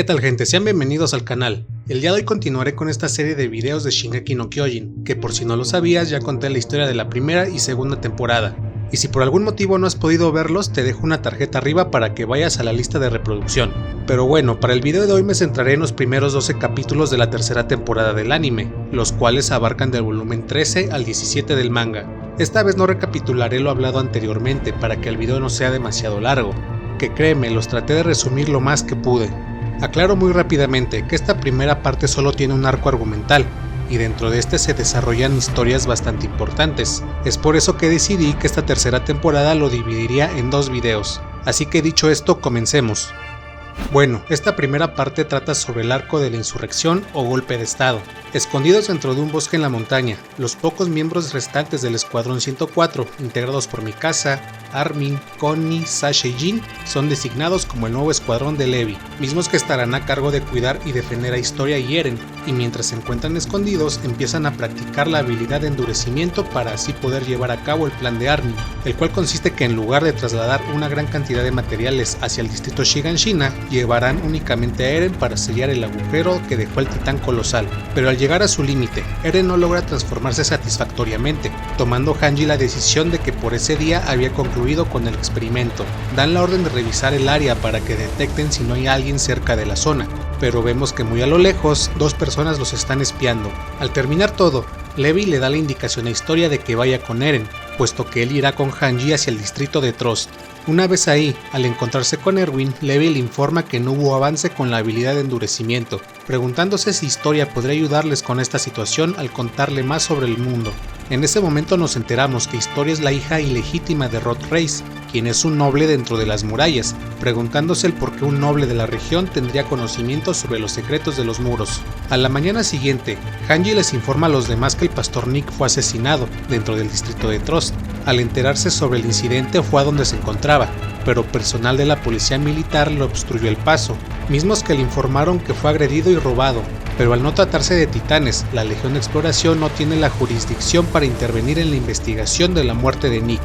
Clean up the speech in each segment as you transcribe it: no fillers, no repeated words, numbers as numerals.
¿Qué tal, gente? Sean bienvenidos al canal. El día de hoy continuaré con esta serie de videos de Shingeki no Kyojin, que por si no lo sabías ya conté la historia de la primera y segunda temporada. Y si por algún motivo no has podido verlos, te dejo una tarjeta arriba para que vayas a la lista de reproducción. Pero bueno, para el video de hoy me centraré en los primeros 12 capítulos de la tercera temporada del anime, los cuales abarcan del volumen 13 al 17 del manga. Esta vez no recapitularé lo hablado anteriormente para que el video no sea demasiado largo, que créeme, los traté de resumir lo más que pude. Aclaro muy rápidamente que esta primera parte solo tiene un arco argumental, y dentro de este se desarrollan historias bastante importantes. Es por eso que decidí que esta tercera temporada lo dividiría en dos videos. Así que dicho esto, comencemos. Bueno, esta primera parte trata sobre el arco de la insurrección o golpe de estado. Escondidos dentro de un bosque en la montaña, los pocos miembros restantes del Escuadrón 104, integrados por Mikasa, Armin, Connie, Sasha y Jin, son designados como el nuevo escuadrón de Levi, mismos que estarán a cargo de cuidar y defender a Historia y Eren, y mientras se encuentran escondidos empiezan a practicar la habilidad de endurecimiento para así poder llevar a cabo el plan de Armin, el cual consiste que en lugar de trasladar una gran cantidad de materiales hacia el distrito Shiganshina, llevarán únicamente a Eren para sellar el agujero que dejó el titán colosal. Pero al llegar a su límite, Eren no logra transformarse satisfactoriamente, tomando Hanji la decisión de que por ese día había concluido con el experimento. Dan la orden de revisar el área para que detecten si no hay alguien cerca de la zona, pero vemos que muy a lo lejos, dos personas los están espiando. Al terminar todo, Levi le da la indicación a Historia de que vaya con Eren, puesto que él irá con Hanji hacia el distrito de Trost. Una vez ahí, al encontrarse con Erwin, Levi le informa que no hubo avance con la habilidad de endurecimiento, preguntándose si Historia podría ayudarles con esta situación al contarle más sobre el mundo. En ese momento nos enteramos que Historia es la hija ilegítima de Rod Reis, quien es un noble dentro de las murallas, preguntándose el por qué un noble de la región tendría conocimiento sobre los secretos de los muros. A la mañana siguiente, Hanji les informa a los demás que el pastor Nick fue asesinado dentro del distrito de Trost. Al enterarse sobre el incidente fue a donde se encontraba, pero personal de la policía militar le obstruyó el paso, mismos que le informaron que fue agredido y robado, pero al no tratarse de titanes, la Legión de Exploración no tiene la jurisdicción para intervenir en la investigación de la muerte de Nick.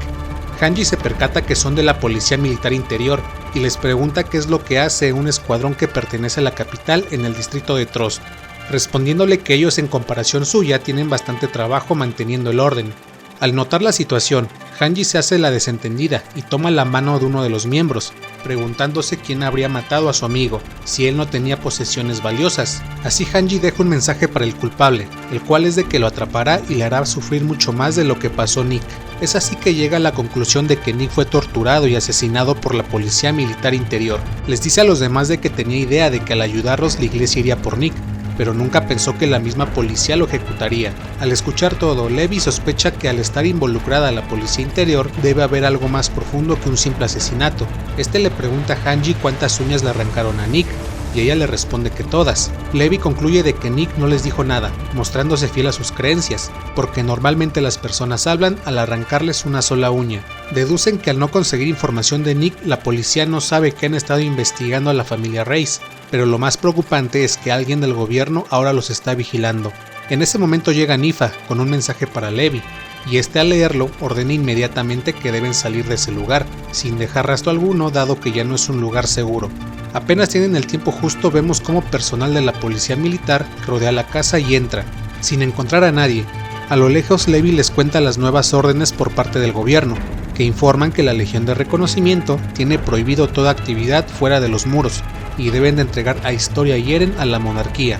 Hanji se percata que son de la Policía Militar Interior y les pregunta qué es lo que hace un escuadrón que pertenece a la capital en el distrito de Trost, respondiéndole que ellos en comparación suya tienen bastante trabajo manteniendo el orden. Al notar la situación, Hanji se hace la desentendida y toma la mano de uno de los miembros, preguntándose quién habría matado a su amigo, si él no tenía posesiones valiosas. Así Hanji deja un mensaje para el culpable, el cual es de que lo atrapará y le hará sufrir mucho más de lo que pasó Nick. Es así que llega a la conclusión de que Nick fue torturado y asesinado por la Policía Militar Interior. Les dice a los demás de que tenía idea de que al ayudarlos la iglesia iría por Nick, pero nunca pensó que la misma policía lo ejecutaría. Al escuchar todo, Levi sospecha que al estar involucrada la policía interior debe haber algo más profundo que un simple asesinato. Este le pregunta a Hanji cuántas uñas le arrancaron a Nick, y ella le responde que todas. Levi concluye de que Nick no les dijo nada, mostrándose fiel a sus creencias, porque normalmente las personas hablan al arrancarles una sola uña. Deducen que al no conseguir información de Nick, la policía no sabe que han estado investigando a la familia Reis, pero lo más preocupante es que alguien del gobierno ahora los está vigilando. En ese momento llega Nifa con un mensaje para Levi, y este al leerlo ordena inmediatamente que deben salir de ese lugar, sin dejar rastro alguno dado que ya no es un lugar seguro. Apenas tienen el tiempo justo vemos cómo personal de la policía militar rodea la casa y entra, sin encontrar a nadie. A lo lejos Levi les cuenta las nuevas órdenes por parte del gobierno, que informan que la Legión de Reconocimiento tiene prohibido toda actividad fuera de los muros, y deben de entregar a Historia y Eren a la monarquía.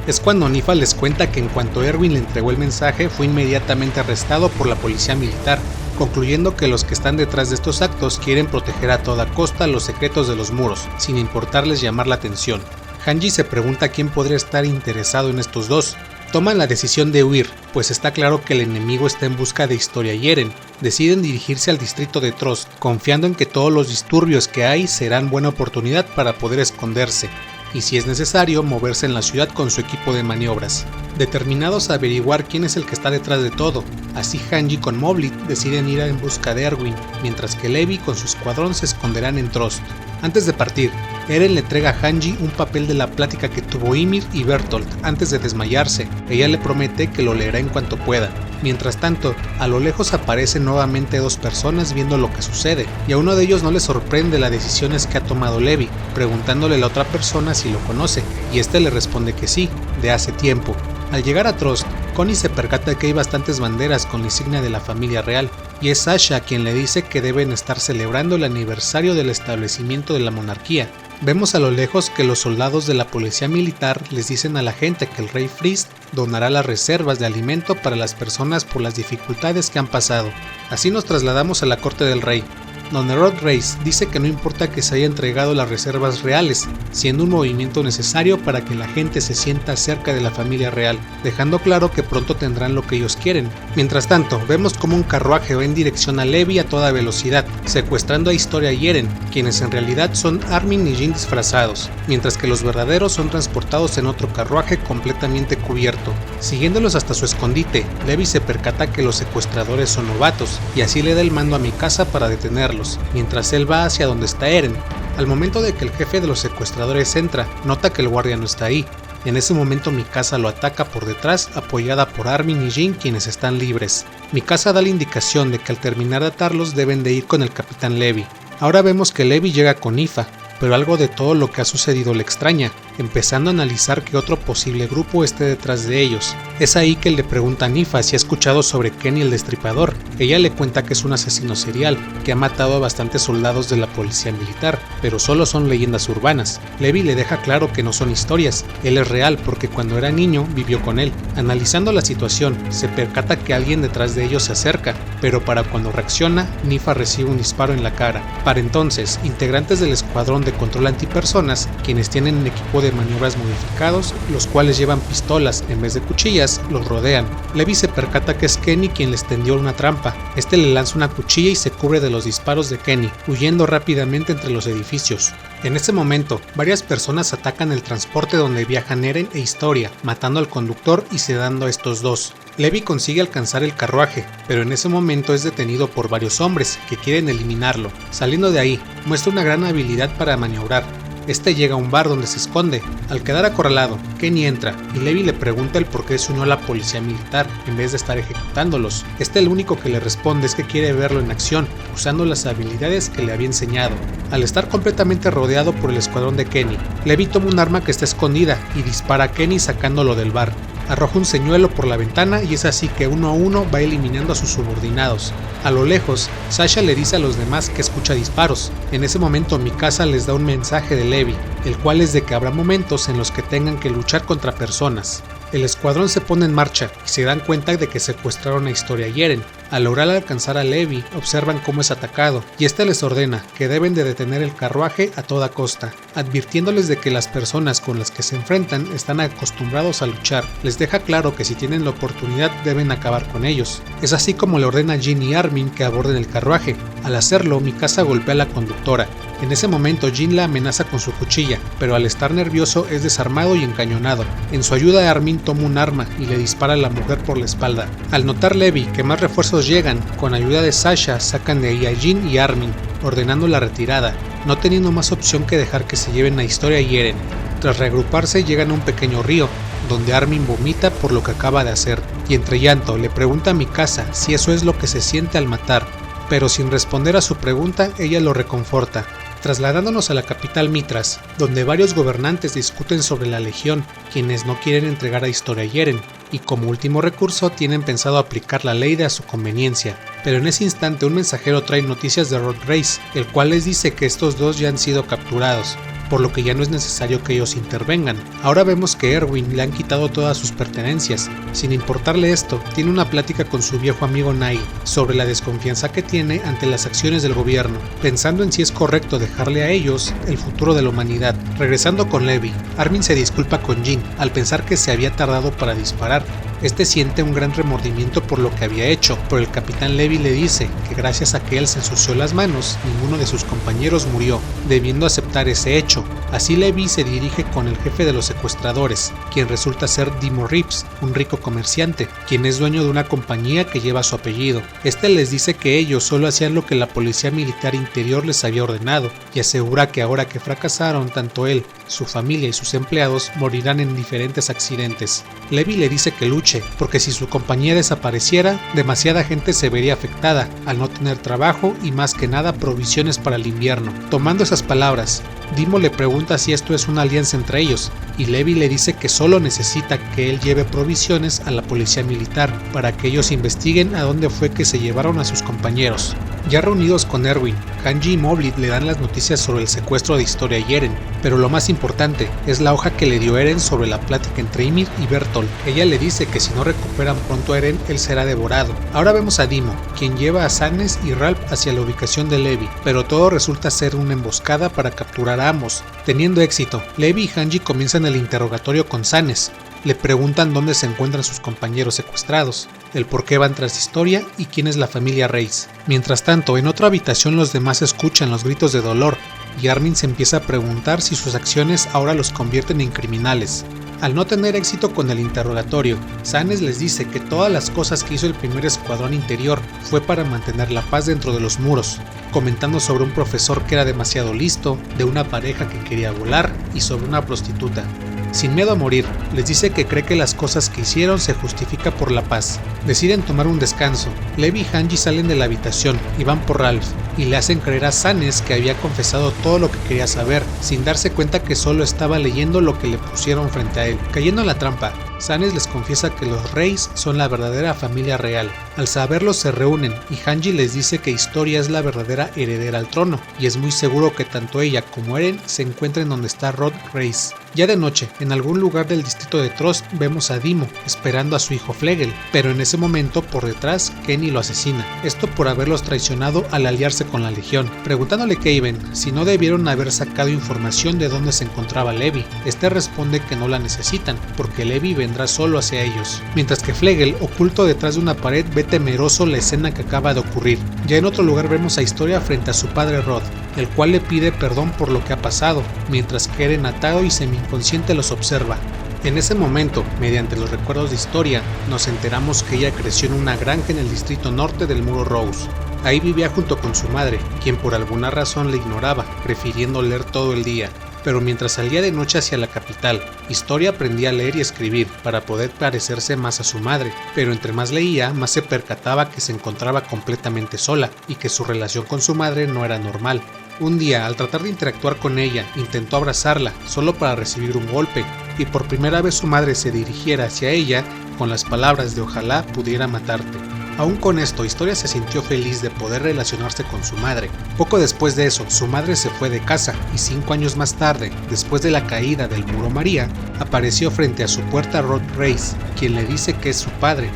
Es cuando Nifa les cuenta que en cuanto Erwin le entregó el mensaje fue inmediatamente arrestado por la policía militar, concluyendo que los que están detrás de estos actos quieren proteger a toda costa los secretos de los muros, sin importarles llamar la atención. Hanji se pregunta quién podría estar interesado en estos dos. Toman la decisión de huir, pues está claro que el enemigo está en busca de Historia y Eren. Deciden dirigirse al distrito de Trost, confiando en que todos los disturbios que hay serán buena oportunidad para poder esconderse, y si es necesario moverse en la ciudad con su equipo de maniobras. Determinados a averiguar quién es el que está detrás de todo, así Hanji con Moblit deciden ir en busca de Erwin, mientras que Levi con su escuadrón se esconderán en Trost. Antes de partir, Eren le entrega a Hanji un papel de la plática que tuvo Ymir y Bertolt antes de desmayarse. Ella le promete que lo leerá en cuanto pueda. Mientras tanto, a lo lejos aparecen nuevamente dos personas viendo lo que sucede, y a uno de ellos no le sorprende las decisiones que ha tomado Levi, preguntándole a la otra persona si lo conoce, y este le responde que sí, de hace tiempo. Al llegar a Trost, Connie se percata de que hay bastantes banderas con la insignia de la familia real, y es Sasha quien le dice que deben estar celebrando el aniversario del establecimiento de la monarquía. Vemos a lo lejos que los soldados de la policía militar les dicen a la gente que el rey Frist donará las reservas de alimento para las personas por las dificultades que han pasado. Así nos trasladamos a la corte del rey, donde Rod Race dice que no importa que se haya entregado las reservas reales, siendo un movimiento necesario para que la gente se sienta cerca de la familia real, dejando claro que pronto tendrán lo que ellos quieren. Mientras tanto, vemos como un carruaje va en dirección a Levi a toda velocidad, secuestrando a Historia y Eren, quienes en realidad son Armin y Jin disfrazados, mientras que los verdaderos son transportados en otro carruaje completamente cubierto. Siguiéndolos hasta su escondite, Levi se percata que los secuestradores son novatos, y así le da el mando a Mikasa para detenerlos, mientras él va hacia donde está Eren. Al momento de que el jefe de los secuestradores entra, nota que el guardia no está ahí. En ese momento Mikasa lo ataca por detrás, apoyada por Armin y Jin, quienes están libres. Mikasa da la indicación de que al terminar de atarlos deben de ir con el capitán Levi. Ahora vemos que Levi llega con Ifa, pero algo de todo lo que ha sucedido le extraña, empezando a analizar que otro posible grupo esté detrás de ellos. Es ahí que le pregunta a Nifa si ha escuchado sobre Kenny el Destripador. Ella le cuenta que es un asesino serial, que ha matado a bastantes soldados de la policía militar, pero solo son leyendas urbanas. Levi le deja claro que no son historias, él es real porque cuando era niño vivió con él. Analizando la situación, se percata que alguien detrás de ellos se acerca, pero para cuando reacciona, Nifa recibe un disparo en la cara. Para entonces, integrantes del escuadrón de control antipersonas, quienes tienen un equipo de maniobras modificados, los cuales llevan pistolas en vez de cuchillas, los rodean. Levi se percata que es Kenny quien les tendió una trampa. Este le lanza una cuchilla y se cubre de los disparos de Kenny, huyendo rápidamente entre los edificios. En ese momento, varias personas atacan el transporte donde viajan Eren e Historia, matando al conductor y sedando a estos dos. Levi consigue alcanzar el carruaje, pero en ese momento es detenido por varios hombres que quieren eliminarlo. Saliendo de ahí, muestra una gran habilidad para maniobrar. Este llega a un bar donde se esconde. Al quedar acorralado, Kenny entra y Levi le pregunta el por qué se unió a la policía militar en vez de estar ejecutándolos. Lo único que le responde es que quiere verlo en acción, usando las habilidades que le había enseñado. Al estar completamente rodeado por el escuadrón de Kenny, Levi toma un arma que está escondida y dispara a Kenny sacándolo del bar. Arroja un señuelo por la ventana y es así que uno a uno va eliminando a sus subordinados. A lo lejos, Sasha le dice a los demás que escucha disparos. En ese momento Mikasa les da un mensaje de Levi, el cual es de que habrá momentos en los que tengan que luchar contra personas. El escuadrón se pone en marcha y se dan cuenta de que secuestraron a Historia y Eren. Al lograr alcanzar a Levi, observan cómo es atacado, y este les ordena que deben de detener el carruaje a toda costa, advirtiéndoles de que las personas con las que se enfrentan están acostumbrados a luchar. Les deja claro que si tienen la oportunidad deben acabar con ellos. Es así como le ordena a Jin y Armin que aborden el carruaje. Al hacerlo, Mikasa golpea a la conductora. En ese momento Jin la amenaza con su cuchilla, pero al estar nervioso es desarmado y encañonado. En su ayuda Armin toma un arma y le dispara a la mujer por la espalda. Al notar Levi que más refuerzos llegan, con ayuda de Sasha sacan de ahí a Jin y Armin, ordenando la retirada, no teniendo más opción que dejar que se lleven a Historia y Eren. Tras reagruparse llegan a un pequeño río, donde Armin vomita por lo que acaba de hacer, y entre llanto le pregunta a Mikasa si eso es lo que se siente al matar, pero sin responder a su pregunta ella lo reconforta. Trasladándonos a la capital Mitras, donde varios gobernantes discuten sobre la Legión, quienes no quieren entregar a Historia y Eren, y como último recurso tienen pensado aplicar la ley de a su conveniencia. Pero en ese instante un mensajero trae noticias de Rod Race, el cual les dice que estos dos ya han sido capturados, por lo que ya no es necesario que ellos intervengan. Ahora vemos que Erwin le han quitado todas sus pertenencias. Sin importarle esto, tiene una plática con su viejo amigo Nai sobre la desconfianza que tiene ante las acciones del gobierno, pensando en si es correcto dejarle a ellos el futuro de la humanidad. Regresando con Levi, Armin se disculpa con Jin al pensar que se había tardado para disparar. Este siente un gran remordimiento por lo que había hecho, pero el capitán Levi le dice que gracias a que él se ensució las manos, ninguno de sus compañeros murió, debiendo aceptar ese hecho. Así Levi se dirige con el jefe de los secuestradores, quien resulta ser Dimo Reeves, un rico comerciante, quien es dueño de una compañía que lleva su apellido. Este les dice que ellos solo hacían lo que la policía militar interior les había ordenado, y asegura que ahora que fracasaron, tanto él, su familia y sus empleados morirán en diferentes accidentes. Levi le dice que luche, porque si su compañía desapareciera, demasiada gente se vería afectada al no tener trabajo y más que nada provisiones para el invierno. Tomando esas palabras, Dimo le pregunta si esto es una alianza entre ellos, y Levi le dice que solo necesita que él lleve provisiones a la policía militar para que ellos investiguen a dónde fue que se llevaron a sus compañeros. Ya reunidos con Erwin, Hanji y Mobley le dan las noticias sobre el secuestro de Historia y Eren, pero lo más importante es la hoja que le dio Eren sobre la plática entre Ymir y Bertolt. Ella le dice que si no recuperan pronto a Eren, él será devorado. Ahora vemos a Dimo, quien lleva a Sannes y Ralph hacia la ubicación de Levi, pero todo resulta ser una emboscada para capturar a ambos. Teniendo éxito, Levi y Hanji comienzan el interrogatorio con Sannes. Le preguntan dónde se encuentran sus compañeros secuestrados, el por qué van tras Historia y quién es la familia Reis. Mientras tanto, en otra habitación los demás escuchan los gritos de dolor y Armin se empieza a preguntar si sus acciones ahora los convierten en criminales. Al no tener éxito con el interrogatorio, Sannes les dice que todas las cosas que hizo el primer escuadrón interior fue para mantener la paz dentro de los muros, comentando sobre un profesor que era demasiado listo, de una pareja que quería volar y sobre una prostituta. Sin miedo a morir, les dice que cree que las cosas que hicieron se justifica por la paz. Deciden tomar un descanso. Levi y Hanji salen de la habitación y van por Ralph, y le hacen creer a Sannes que había confesado todo lo que quería saber, sin darse cuenta que solo estaba leyendo lo que le pusieron frente a él. Cayendo en la trampa, Sannes les confiesa que los Reis son la verdadera familia real. Al saberlo se reúnen y Hanji les dice que Historia es la verdadera heredera al trono, y es muy seguro que tanto ella como Eren se encuentren donde está Rod Reis. Ya de noche, en algún lugar del distrito de Trost vemos a Dimo esperando a su hijo Flegel, pero en ese momento por detrás Kenny lo asesina, esto por haberlos traicionado al aliarse con la Legión. Preguntándole a Kaven si no debieron haber sacado información de dónde se encontraba Levi, este responde que no la necesitan, porque Levi vendrá solo hacia ellos, mientras que Flegel, oculto detrás de una pared, ve temeroso la escena que acaba de ocurrir. Ya en otro lugar vemos a Historia frente a su padre Rod, el cual le pide perdón por lo que ha pasado, mientras que Eren atado y semi-inconsciente los observa. En ese momento, mediante los recuerdos de Historia, nos enteramos que ella creció en una granja en el distrito norte del Muro Rose. Ahí vivía junto con su madre, quien por alguna razón le ignoraba, prefiriendo leer todo el día. Pero mientras salía de noche hacia la capital, Historia aprendía a leer y escribir para poder parecerse más a su madre, pero entre más leía, más se percataba que se encontraba completamente sola y que su relación con su madre no era normal. Un día, al tratar de interactuar con ella, intentó abrazarla, solo para recibir un golpe, y por primera vez su madre se dirigiera hacia ella con las palabras de ojalá pudiera matarte. Aún con esto, Historia se sintió feliz de poder relacionarse con su madre. Poco después de eso, su madre se fue de casa y 5 años más tarde, después de la caída del Muro María, apareció frente a su puerta Rod Reis, quien le dice que es su padre,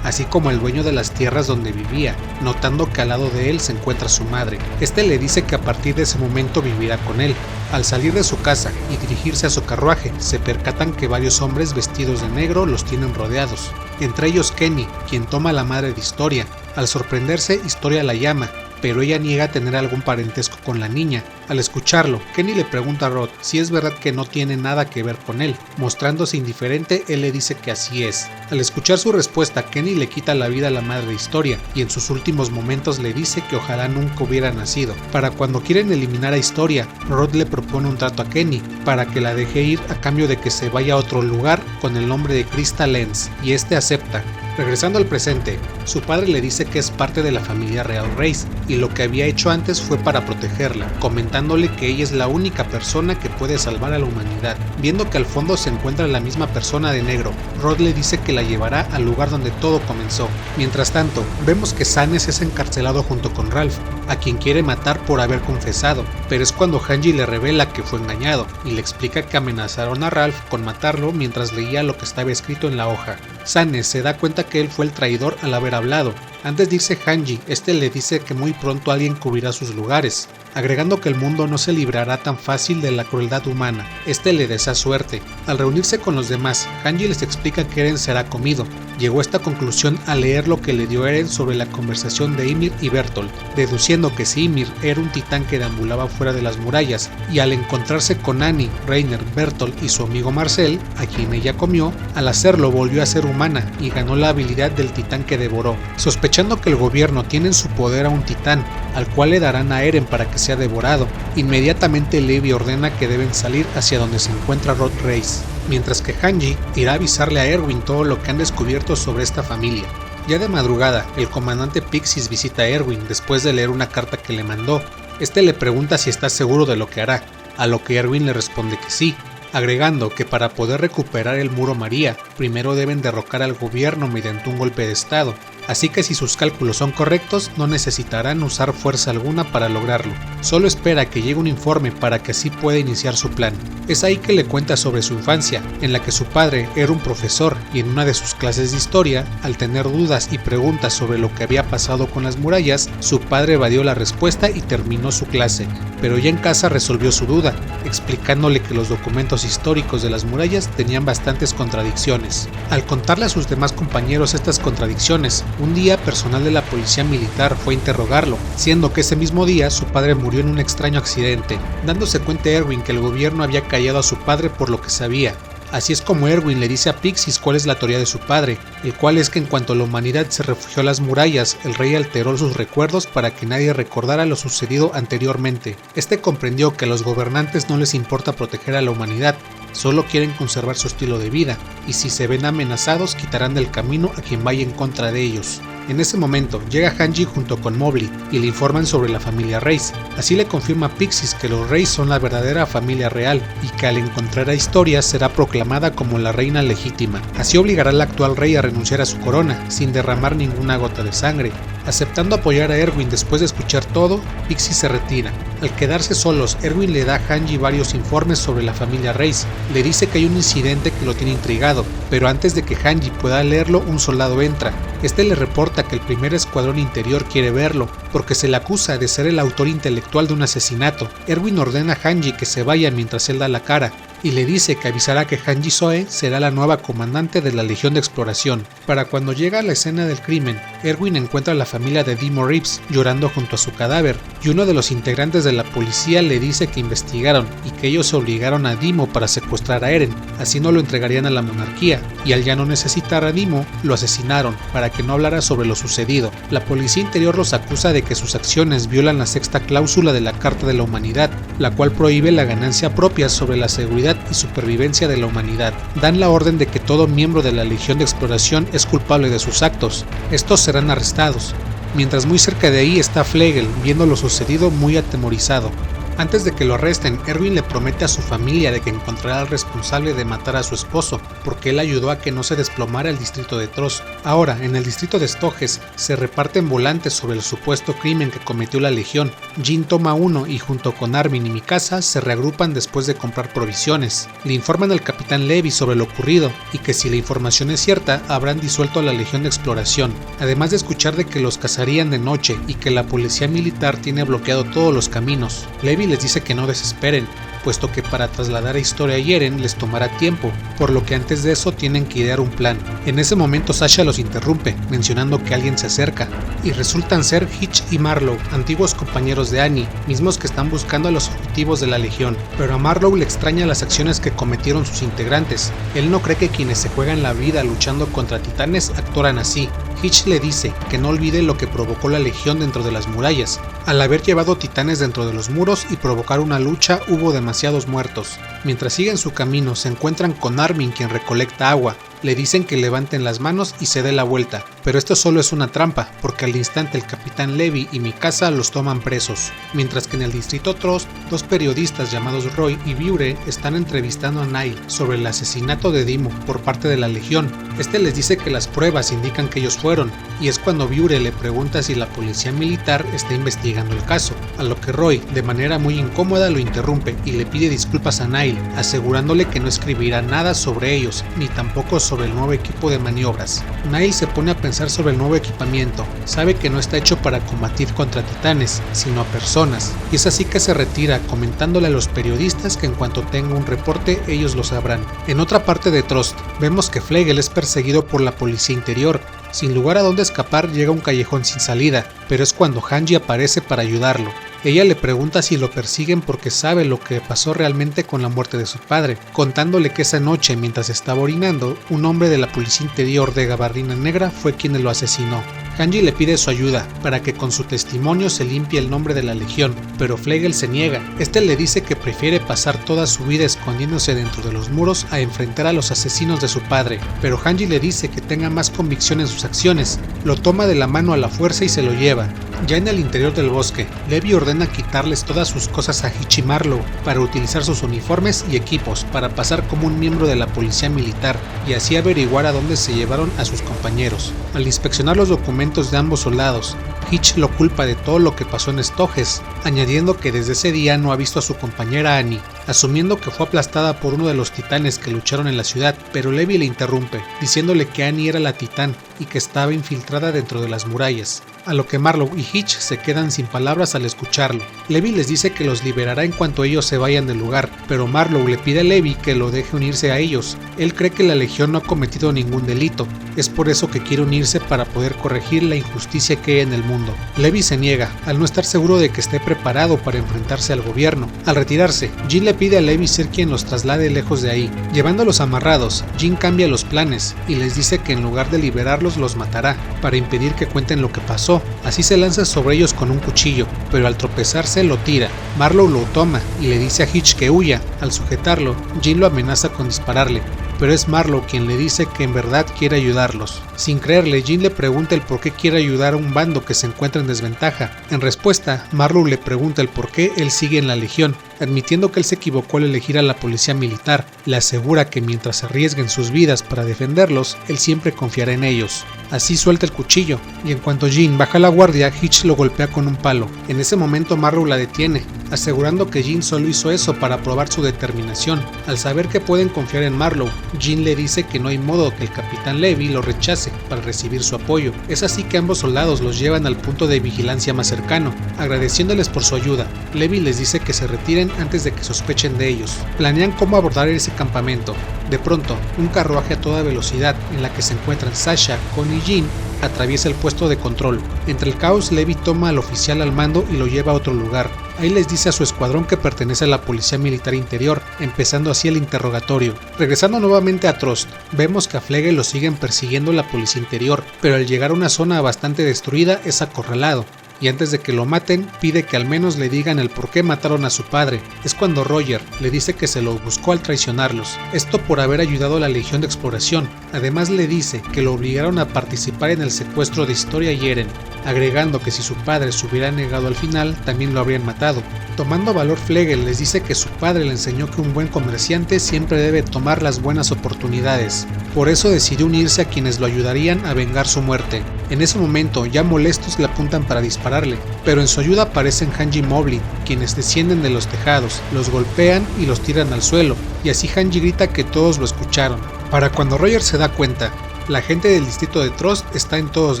así como el dueño de las tierras donde vivía, notando que al lado de él se encuentra su madre. Este le dice que a partir de ese momento vivirá con él. Al salir de su casa y dirigirse a su carruaje, se percatan que varios hombres vestidos de negro los tienen rodeados, entre ellos Kenny, quien toma a la madre de Historia. Al sorprenderse, Historia la llama, pero ella niega tener algún parentesco con la niña. Al escucharlo, Kenny le pregunta a Rod si es verdad que no tiene nada que ver con él. Mostrándose indiferente, él le dice que así es. Al escuchar su respuesta, Kenny le quita la vida a la madre de Historia y en sus últimos momentos le dice que ojalá nunca hubiera nacido. Para cuando quieren eliminar a Historia, Rod le propone un trato a Kenny para que la deje ir a cambio de que se vaya a otro lugar con el nombre de Crystal Lens, y este acepta. Regresando al presente, su padre le dice que es parte de la familia real Reis y lo que había hecho antes fue para protegerla, comentándole que ella es la única persona que puede salvar a la humanidad. Viendo que al fondo se encuentra la misma persona de negro, Rod le dice que la llevará al lugar donde todo comenzó. Mientras tanto, vemos que Sannes es encarcelado junto con Ralph, a quien quiere matar por haber confesado, pero es cuando Hanji le revela que fue engañado y le explica que amenazaron a Ralph con matarlo mientras leía lo que estaba escrito en la hoja. Sannes se da cuenta que él fue el traidor al haber hablado. Antes de irse Hanji, este le dice que muy pronto alguien cubrirá sus lugares. agregando que el mundo no se librará tan fácil de la crueldad humana. Este le desea suerte. Al reunirse con los demás, Hanji les explica que Eren será comido. Llegó a esta conclusión al leer lo que le dio Eren sobre la conversación de Ymir y Bertolt, deduciendo que si Ymir era un titán que deambulaba fuera de las murallas, y al encontrarse con Annie, Reiner, Bertolt y su amigo Marcel, a quien ella comió, al hacerlo volvió a ser humana y ganó la habilidad del titán que devoró. Sospechando que el gobierno tiene en su poder a un titán, al cual le darán a Eren para que sea devorado, inmediatamente Levi ordena que deben salir hacia donde se encuentra Rod Reis, mientras que Hanji irá a avisarle a Erwin todo lo que han descubierto sobre esta familia. Ya de madrugada, el comandante Pixis visita a Erwin después de leer una carta que le mandó. Este le pregunta si está seguro de lo que hará, a lo que Erwin le responde que sí, agregando que para poder recuperar el Muro María, primero deben derrocar al gobierno mediante un golpe de estado, así que si sus cálculos son correctos no necesitarán usar fuerza alguna para lograrlo, solo espera que llegue un informe para que así pueda iniciar su plan. Es ahí que le cuenta sobre su infancia, en la que su padre era un profesor y en una de sus clases de historia, al tener dudas y preguntas sobre lo que había pasado con las murallas, su padre evadió la respuesta y terminó su clase, pero ya en casa resolvió su duda, explicándole que los documentos históricos de las murallas tenían bastantes contradicciones. Al contarle a sus demás compañeros estas contradicciones, un día personal de la policía militar fue a interrogarlo, siendo que ese mismo día su padre murió en un extraño accidente, dándose cuenta Erwin que el gobierno había callado a su padre por lo que sabía. Así es como Erwin le dice a Pixis cuál es la teoría de su padre, el cual es que en cuanto la humanidad se refugió a las murallas, el rey alteró sus recuerdos para que nadie recordara lo sucedido anteriormente. Este comprendió que a los gobernantes no les importa proteger a la humanidad, solo quieren conservar su estilo de vida, y si se ven amenazados quitarán del camino a quien vaya en contra de ellos. En ese momento llega Hanji junto con Mowgli y le informan sobre la familia Reis. Así le confirma a Pixis que los Reis son la verdadera familia real y que al encontrar a Historia será proclamada como la reina legítima. Así obligará al actual rey a renunciar a su corona sin derramar ninguna gota de sangre. Aceptando apoyar a Erwin después de escuchar todo, Pixis se retira. Al quedarse solos, Erwin le da a Hanji varios informes sobre la familia Reis. Le dice que hay un incidente que lo tiene intrigado, pero antes de que Hanji pueda leerlo, un soldado entra. Este le reporta que el primer escuadrón interior quiere verlo, porque se le acusa de ser el autor intelectual de un asesinato. Erwin ordena a Hanji que se vaya mientras él da la cara, y le dice que avisará que Hanji Zoe será la nueva comandante de la Legión de Exploración. Para cuando llega a la escena del crimen, Erwin encuentra a la familia de Dimo Reeves llorando junto a su cadáver, y uno de los integrantes de la policía le dice que investigaron y que ellos obligaron a Dimo para secuestrar a Eren, así no lo entregarían a la monarquía, y al ya no necesitar a Dimo, lo asesinaron para que no hablara sobre lo sucedido. La policía interior los acusa de que sus acciones violan la sexta cláusula de la Carta de la Humanidad, la cual prohíbe la ganancia propia sobre la seguridad y supervivencia de la humanidad. Dan la orden de que todo miembro de la Legión de Exploración es culpable de sus actos. Estos serán arrestados. Mientras muy cerca de ahí está Flegel, viendo lo sucedido muy atemorizado. Antes de que lo arresten, Erwin le promete a su familia de que encontrará al responsable de matar a su esposo, porque él ayudó a que no se desplomara el distrito de Trost. Ahora, en el distrito de Stoges, se reparten volantes sobre el supuesto crimen que cometió la Legión. Jin toma uno y junto con Armin y Mikasa se reagrupan después de comprar provisiones. Le informan al capitán Levi sobre lo ocurrido, y que si la información es cierta, habrán disuelto a la Legión de Exploración, además de escuchar de que los cazarían de noche y que la policía militar tiene bloqueado todos los caminos. Levi les dice que no desesperen, puesto que para trasladar a Historia y Eren les tomará tiempo, por lo que antes de eso tienen que idear un plan. En ese momento Sasha los interrumpe, mencionando que alguien se acerca, y resultan ser Hitch y Marlowe, antiguos compañeros de Annie, mismos que están buscando a los objetivos de la Legión, pero a Marlowe le extraña las acciones que cometieron sus integrantes. Él no cree que quienes se juegan la vida luchando contra titanes actuaran así. Hitch le dice que no olvide lo que provocó la Legión dentro de las murallas. Al haber llevado titanes dentro de los muros y provocar una lucha, hubo demasiados muertos. Mientras siguen su camino, se encuentran con Armin, quien recolecta agua. Le dicen que levanten las manos y se dé la vuelta, pero esto solo es una trampa, porque al instante el capitán Levi y Mikasa los toman presos. Mientras que en el distrito Trost, dos periodistas llamados Roy y Viure están entrevistando a Nile sobre el asesinato de Dimo por parte de la Legión. Este les dice que las pruebas indican que ellos fueron, y es cuando Viure le pregunta si la policía militar está investigando el caso, a lo que Roy, de manera muy incómoda, lo interrumpe y le pide disculpas a Nile, asegurándole que no escribirá nada sobre ellos, ni tampoco sobre el nuevo equipo de maniobras. Nile se pone a pensar pensar sobre el nuevo equipamiento. Sabe que no está hecho para combatir contra titanes, sino a personas, y es así que se retira, comentándole a los periodistas que en cuanto tenga un reporte ellos lo sabrán. En otra parte de Trust, vemos que Flegel es perseguido por la policía interior. Sin lugar a dónde escapar, llega a un callejón sin salida, pero es cuando Hanji aparece para ayudarlo. Ella le pregunta si lo persiguen porque sabe lo que pasó realmente con la muerte de su padre, contándole que esa noche, mientras estaba orinando, un hombre de la policía interior de gabardina negra fue quien lo asesinó. Hanji le pide su ayuda para que con su testimonio se limpie el nombre de la legión, pero Flegel se niega. Este le dice que prefiere pasar toda su vida escondiéndose dentro de los muros a enfrentar a los asesinos de su padre, pero Hanji le dice que tenga más convicción en sus acciones. Lo toma de la mano a la fuerza y se lo lleva. Ya en el interior del bosque, Levi ordena quitarles todas sus cosas a Hitch y Marlowe para utilizar sus uniformes y equipos para pasar como un miembro de la policía militar y así averiguar a dónde se llevaron a sus compañeros. Al inspeccionar los documentos de ambos soldados, Hitch lo culpa de todo lo que pasó en Stoges, añadiendo que desde ese día no ha visto a su compañera Annie, asumiendo que fue aplastada por uno de los titanes que lucharon en la ciudad, pero Levi le interrumpe, diciéndole que Annie era la titán y que estaba infiltrada dentro de las murallas, a lo que Marlowe y Hitch se quedan sin palabras al escucharlo. Levi les dice que los liberará en cuanto ellos se vayan del lugar, pero Marlowe le pide a Levi que lo deje unirse a ellos. Él cree que la legión no ha cometido ningún delito, es por eso que quiere unirse para poder corregir la injusticia que hay en el mundo. Levi se niega, al no estar seguro de que esté preparado para enfrentarse al gobierno. Al retirarse, Jean le pide a Levi ser quien los traslade lejos de ahí. Llevándolos amarrados, Jean cambia los planes y les dice que en lugar de liberarlos los matará, para impedir que cuenten lo que pasó. Así se lanza sobre ellos con un cuchillo, pero al tropezarse lo tira. Marlowe lo toma y le dice a Hitch que huya. Al sujetarlo, Jean lo amenaza con dispararle, pero es Marlowe quien le dice que en verdad quiere ayudarlos. Sin creerle, Jean le pregunta el por qué quiere ayudar a un bando que se encuentra en desventaja. En respuesta, Marlowe le pregunta el por qué él sigue en la legión, admitiendo que él se equivocó al elegir a la policía militar. Le asegura que mientras arriesguen sus vidas para defenderlos, él siempre confiará en ellos. Así suelta el cuchillo, y en cuanto Jean baja la guardia, Hitch lo golpea con un palo. En ese momento Marlowe la detiene, asegurando que Jean solo hizo eso para probar su determinación. Al saber que pueden confiar en Marlowe, Jean le dice que no hay modo que el capitán Levi lo rechace para recibir su apoyo. Es así que ambos soldados los llevan al punto de vigilancia más cercano, agradeciéndoles por su ayuda. Levi les dice que se retiren antes de que sospechen de ellos. Planean cómo abordar ese campamento. De pronto, un carruaje a toda velocidad en la que se encuentran Sasha, Connie y Jean atraviesa el puesto de control. Entre el caos, Levi toma al oficial al mando y lo lleva a otro lugar. Ahí les dice a su escuadrón que pertenece a la Policía Militar Interior, empezando así el interrogatorio. Regresando nuevamente a Trust, vemos que a Flegel lo siguen persiguiendo la Policía Interior, pero al llegar a una zona bastante destruida es acorralado. Y antes de que lo maten, pide que al menos le digan el por qué mataron a su padre. Es cuando Roger le dice que se lo buscó al traicionarlos, esto por haber ayudado a la Legión de Exploración. Además le dice que lo obligaron a participar en el secuestro de Historia y Eren, agregando que si su padre se hubiera negado al final, también lo habrían matado. Tomando valor, Flegel les dice que su padre le enseñó que un buen comerciante siempre debe tomar las buenas oportunidades. Por eso decidió unirse a quienes lo ayudarían a vengar su muerte. En ese momento, ya molestos, le apuntan para dispararle, pero en su ayuda aparecen Hanji y Mobley, quienes descienden de los tejados, los golpean y los tiran al suelo, y así Hanji grita que todos lo escucharon. Para cuando Roger se da cuenta, la gente del distrito de Trust está en todos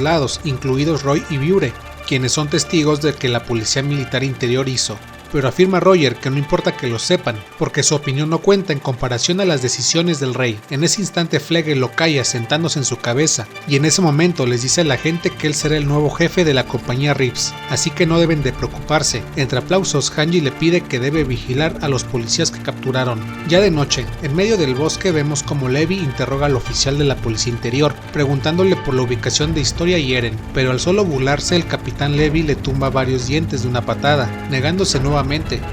lados, incluidos Roy y Bure, quienes son testigos de que la Policía Militar Interior hizo. Pero afirma Roger que no importa que lo sepan, porque su opinión no cuenta en comparación a las decisiones del rey. En ese instante Flegel lo calla sentándose en su cabeza, y en ese momento les dice a la gente que él será el nuevo jefe de la compañía Reeves, así que no deben de preocuparse. Entre aplausos, Hanji le pide que debe vigilar a los policías que capturaron. Ya de noche, en medio del bosque vemos como Levi interroga al oficial de la Policía Interior, preguntándole por la ubicación de Historia y Eren, pero al solo burlarse el capitán Levi le tumba varios dientes de una patada, negándose nuevamente.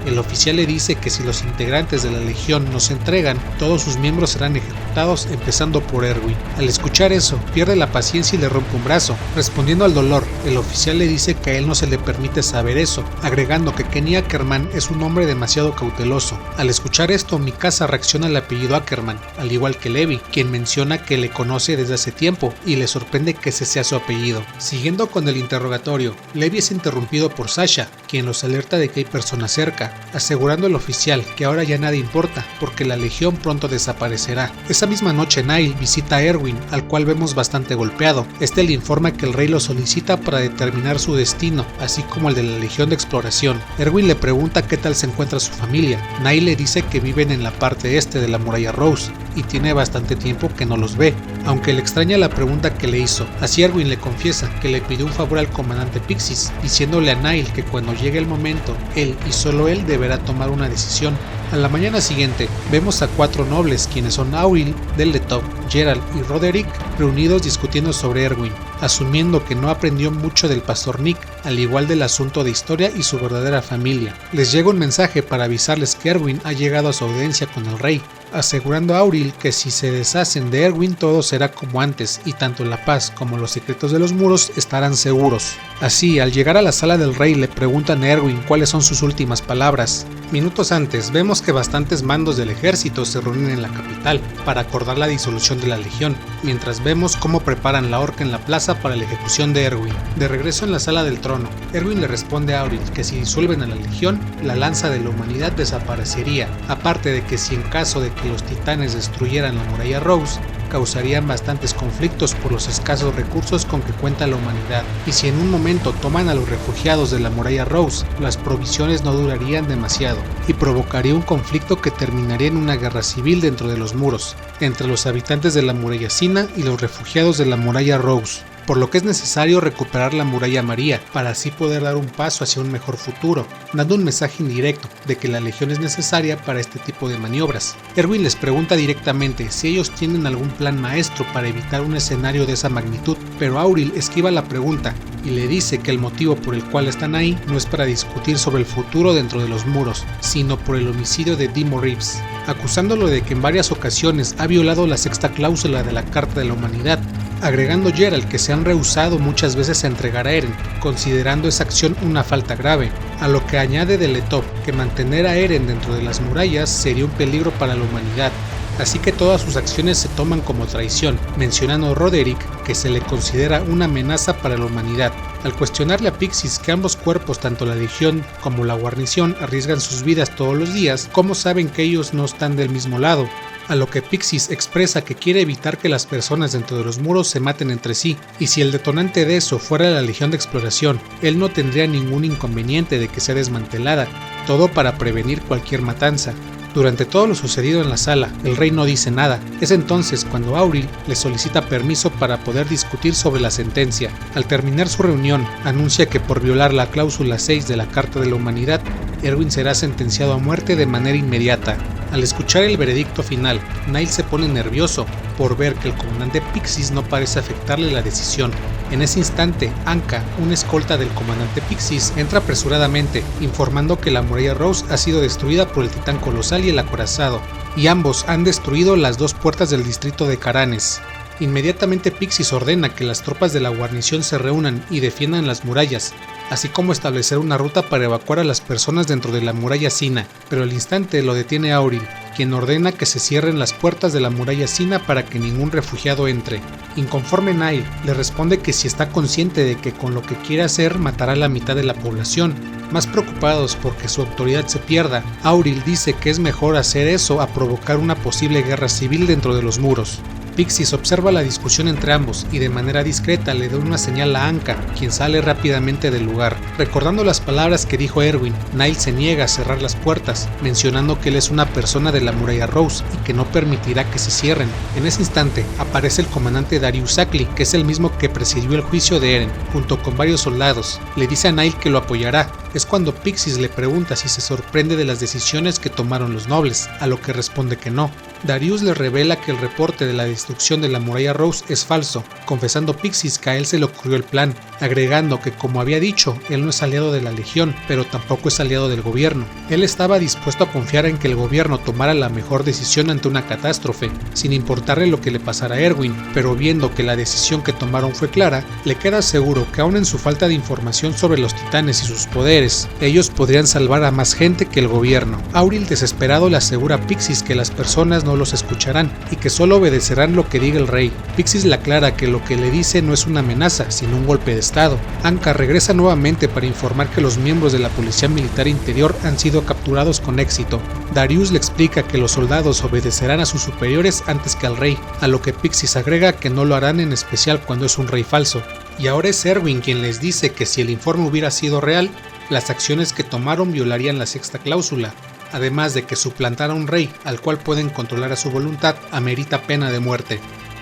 El oficial le dice que si los integrantes de la legión no se entregan, todos sus miembros serán ejecutados, empezando por Erwin. Al escuchar eso, pierde la paciencia y le rompe un brazo. Respondiendo al dolor, el oficial le dice que a él no se le permite saber eso, agregando que Kenny Ackerman es un hombre demasiado cauteloso. Al escuchar esto, Mikasa reacciona al apellido Ackerman, al igual que Levi, quien menciona que le conoce desde hace tiempo y le sorprende que ese sea su apellido. Siguiendo con el interrogatorio, Levi es interrumpido por Sasha, quien los alerta de que hay personas zona cerca, asegurando al oficial que ahora ya nada importa porque la legión pronto desaparecerá. Esa misma noche Nile visita a Erwin, al cual vemos bastante golpeado. Este le informa que el rey lo solicita para determinar su destino, así como el de la legión de exploración. Erwin le pregunta qué tal se encuentra su familia. Nile le dice que viven en la parte este de la muralla Rose y tiene bastante tiempo que no los ve, aunque le extraña la pregunta que le hizo. Así Erwin le confiesa que le pidió un favor al comandante Pixis, diciéndole a Nile que cuando llegue el momento, él y solo él deberá tomar una decisión. A la mañana siguiente, vemos a 4 nobles, quienes son Auril, Del Letov, Gerald y Roderick, reunidos discutiendo sobre Erwin, asumiendo que no aprendió mucho del pastor Nick, al igual del asunto de historia y su verdadera familia. Les llega un mensaje para avisarles que Erwin ha llegado a su audiencia con el rey, asegurando a Auril que si se deshacen de Erwin todo será como antes y tanto la paz como los secretos de los muros estarán seguros. Así, al llegar a la sala del rey le preguntan a Erwin cuáles son sus últimas palabras. Minutos antes vemos que bastantes mandos del ejército se reúnen en la capital para acordar la disolución de la legión, mientras vemos cómo preparan la horca en la plaza para la ejecución de Erwin. De regreso en la sala del trono, Erwin le responde a Auril que si disuelven a la legión, la lanza de la humanidad desaparecería, aparte de que si en caso de que los titanes destruyeran la muralla Rose, causarían bastantes conflictos por los escasos recursos con que cuenta la humanidad, y si en un momento toman a los refugiados de la muralla Rose, las provisiones no durarían demasiado, y provocaría un conflicto que terminaría en una guerra civil dentro de los muros, entre los habitantes de la muralla Sina y los refugiados de la muralla Rose, por lo que es necesario recuperar la muralla María para así poder dar un paso hacia un mejor futuro, dando un mensaje indirecto de que la legión es necesaria para este tipo de maniobras. Erwin les pregunta directamente si ellos tienen algún plan maestro para evitar un escenario de esa magnitud, pero Auril esquiva la pregunta y le dice que el motivo por el cual están ahí no es para discutir sobre el futuro dentro de los muros, sino por el homicidio de Dimo Reeves, acusándolo de que en varias ocasiones ha violado la 6ª cláusula de la Carta de la Humanidad, agregando Gerald que se han rehusado muchas veces a entregar a Eren, considerando esa acción una falta grave, a lo que añade Del Letov que mantener a Eren dentro de las murallas sería un peligro para la humanidad, así que todas sus acciones se toman como traición, mencionando a Roderick que se le considera una amenaza para la humanidad. Al cuestionarle a Pixis que ambos cuerpos, tanto la legión como la guarnición, arriesgan sus vidas todos los días, ¿cómo saben que ellos no están del mismo lado? A lo que Pixis expresa que quiere evitar que las personas dentro de los muros se maten entre sí, y si el detonante de eso fuera la legión de exploración, él no tendría ningún inconveniente de que sea desmantelada, todo para prevenir cualquier matanza. Durante todo lo sucedido en la sala, el rey no dice nada. Es entonces cuando Auril le solicita permiso para poder discutir sobre la sentencia. Al terminar su reunión, anuncia que por violar la cláusula 6 de la Carta de la Humanidad, Erwin será sentenciado a muerte de manera inmediata. Al escuchar el veredicto final, Nile se pone nervioso por ver que el comandante Pixis no parece afectarle la decisión. En ese instante, Anka, una escolta del comandante Pixis, entra apresuradamente, informando que la muralla Rose ha sido destruida por el titán colosal y el acorazado, y ambos han destruido las 2 puertas del distrito de Caranes. Inmediatamente Pixis ordena que las tropas de la guarnición se reúnan y defiendan las murallas, así como establecer una ruta para evacuar a las personas dentro de la muralla Sina, pero al instante lo detiene Auril, quien ordena que se cierren las puertas de la muralla Sina para que ningún refugiado entre. Inconforme, Nile le responde que si está consciente de que con lo que quiere hacer matará a la mitad de la población. Más preocupados porque su autoridad se pierda, Auril dice que es mejor hacer eso a provocar una posible guerra civil dentro de los muros. Pixis observa la discusión entre ambos y de manera discreta le da una señal a Anka, quien sale rápidamente del lugar. Recordando las palabras que dijo Erwin, Nile se niega a cerrar las puertas, mencionando que él es una persona de la muralla Rose y que no permitirá que se cierren. En ese instante aparece el comandante Darius Ackley, que es el mismo que presidió el juicio de Eren, junto con varios soldados. Le dice a Nile que lo apoyará. Es cuando Pixis le pregunta si se sorprende de las decisiones que tomaron los nobles, a lo que responde que no. Darius le revela que el reporte de la destrucción de la muralla Rose es falso, confesando Pixis que a él se le ocurrió el plan, agregando que, como había dicho, él no es aliado de la legión, pero tampoco es aliado del gobierno. Él estaba dispuesto a confiar en que el gobierno tomara la mejor decisión ante una catástrofe, sin importarle lo que le pasara a Erwin, pero viendo que la decisión que tomaron fue clara, le queda seguro que aun en su falta de información sobre los titanes y sus poderes, ellos podrían salvar a más gente que el gobierno. Auril, desesperado, le asegura a Pixis que las personas no los escucharán y que solo obedecerán lo que diga el rey. Pixis le aclara que lo que le dice no es una amenaza, sino un golpe de estado. Anka regresa nuevamente para informar que los miembros de la Policía Militar Interior han sido capturados con éxito. Darius le explica que los soldados obedecerán a sus superiores antes que al rey, a lo que Pixis agrega que no lo harán, en especial cuando es un rey falso. Y ahora es Erwin quien les dice que si el informe hubiera sido real, las acciones que tomaron violarían la sexta cláusula, además de que suplantar a un rey al cual pueden controlar a su voluntad amerita pena de muerte.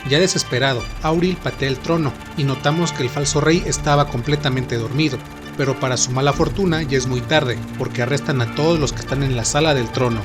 Ya desesperado, Auril patea el trono y notamos que el falso rey estaba completamente dormido, pero para su mala fortuna ya es muy tarde, porque arrestan a todos los que están en la sala del trono.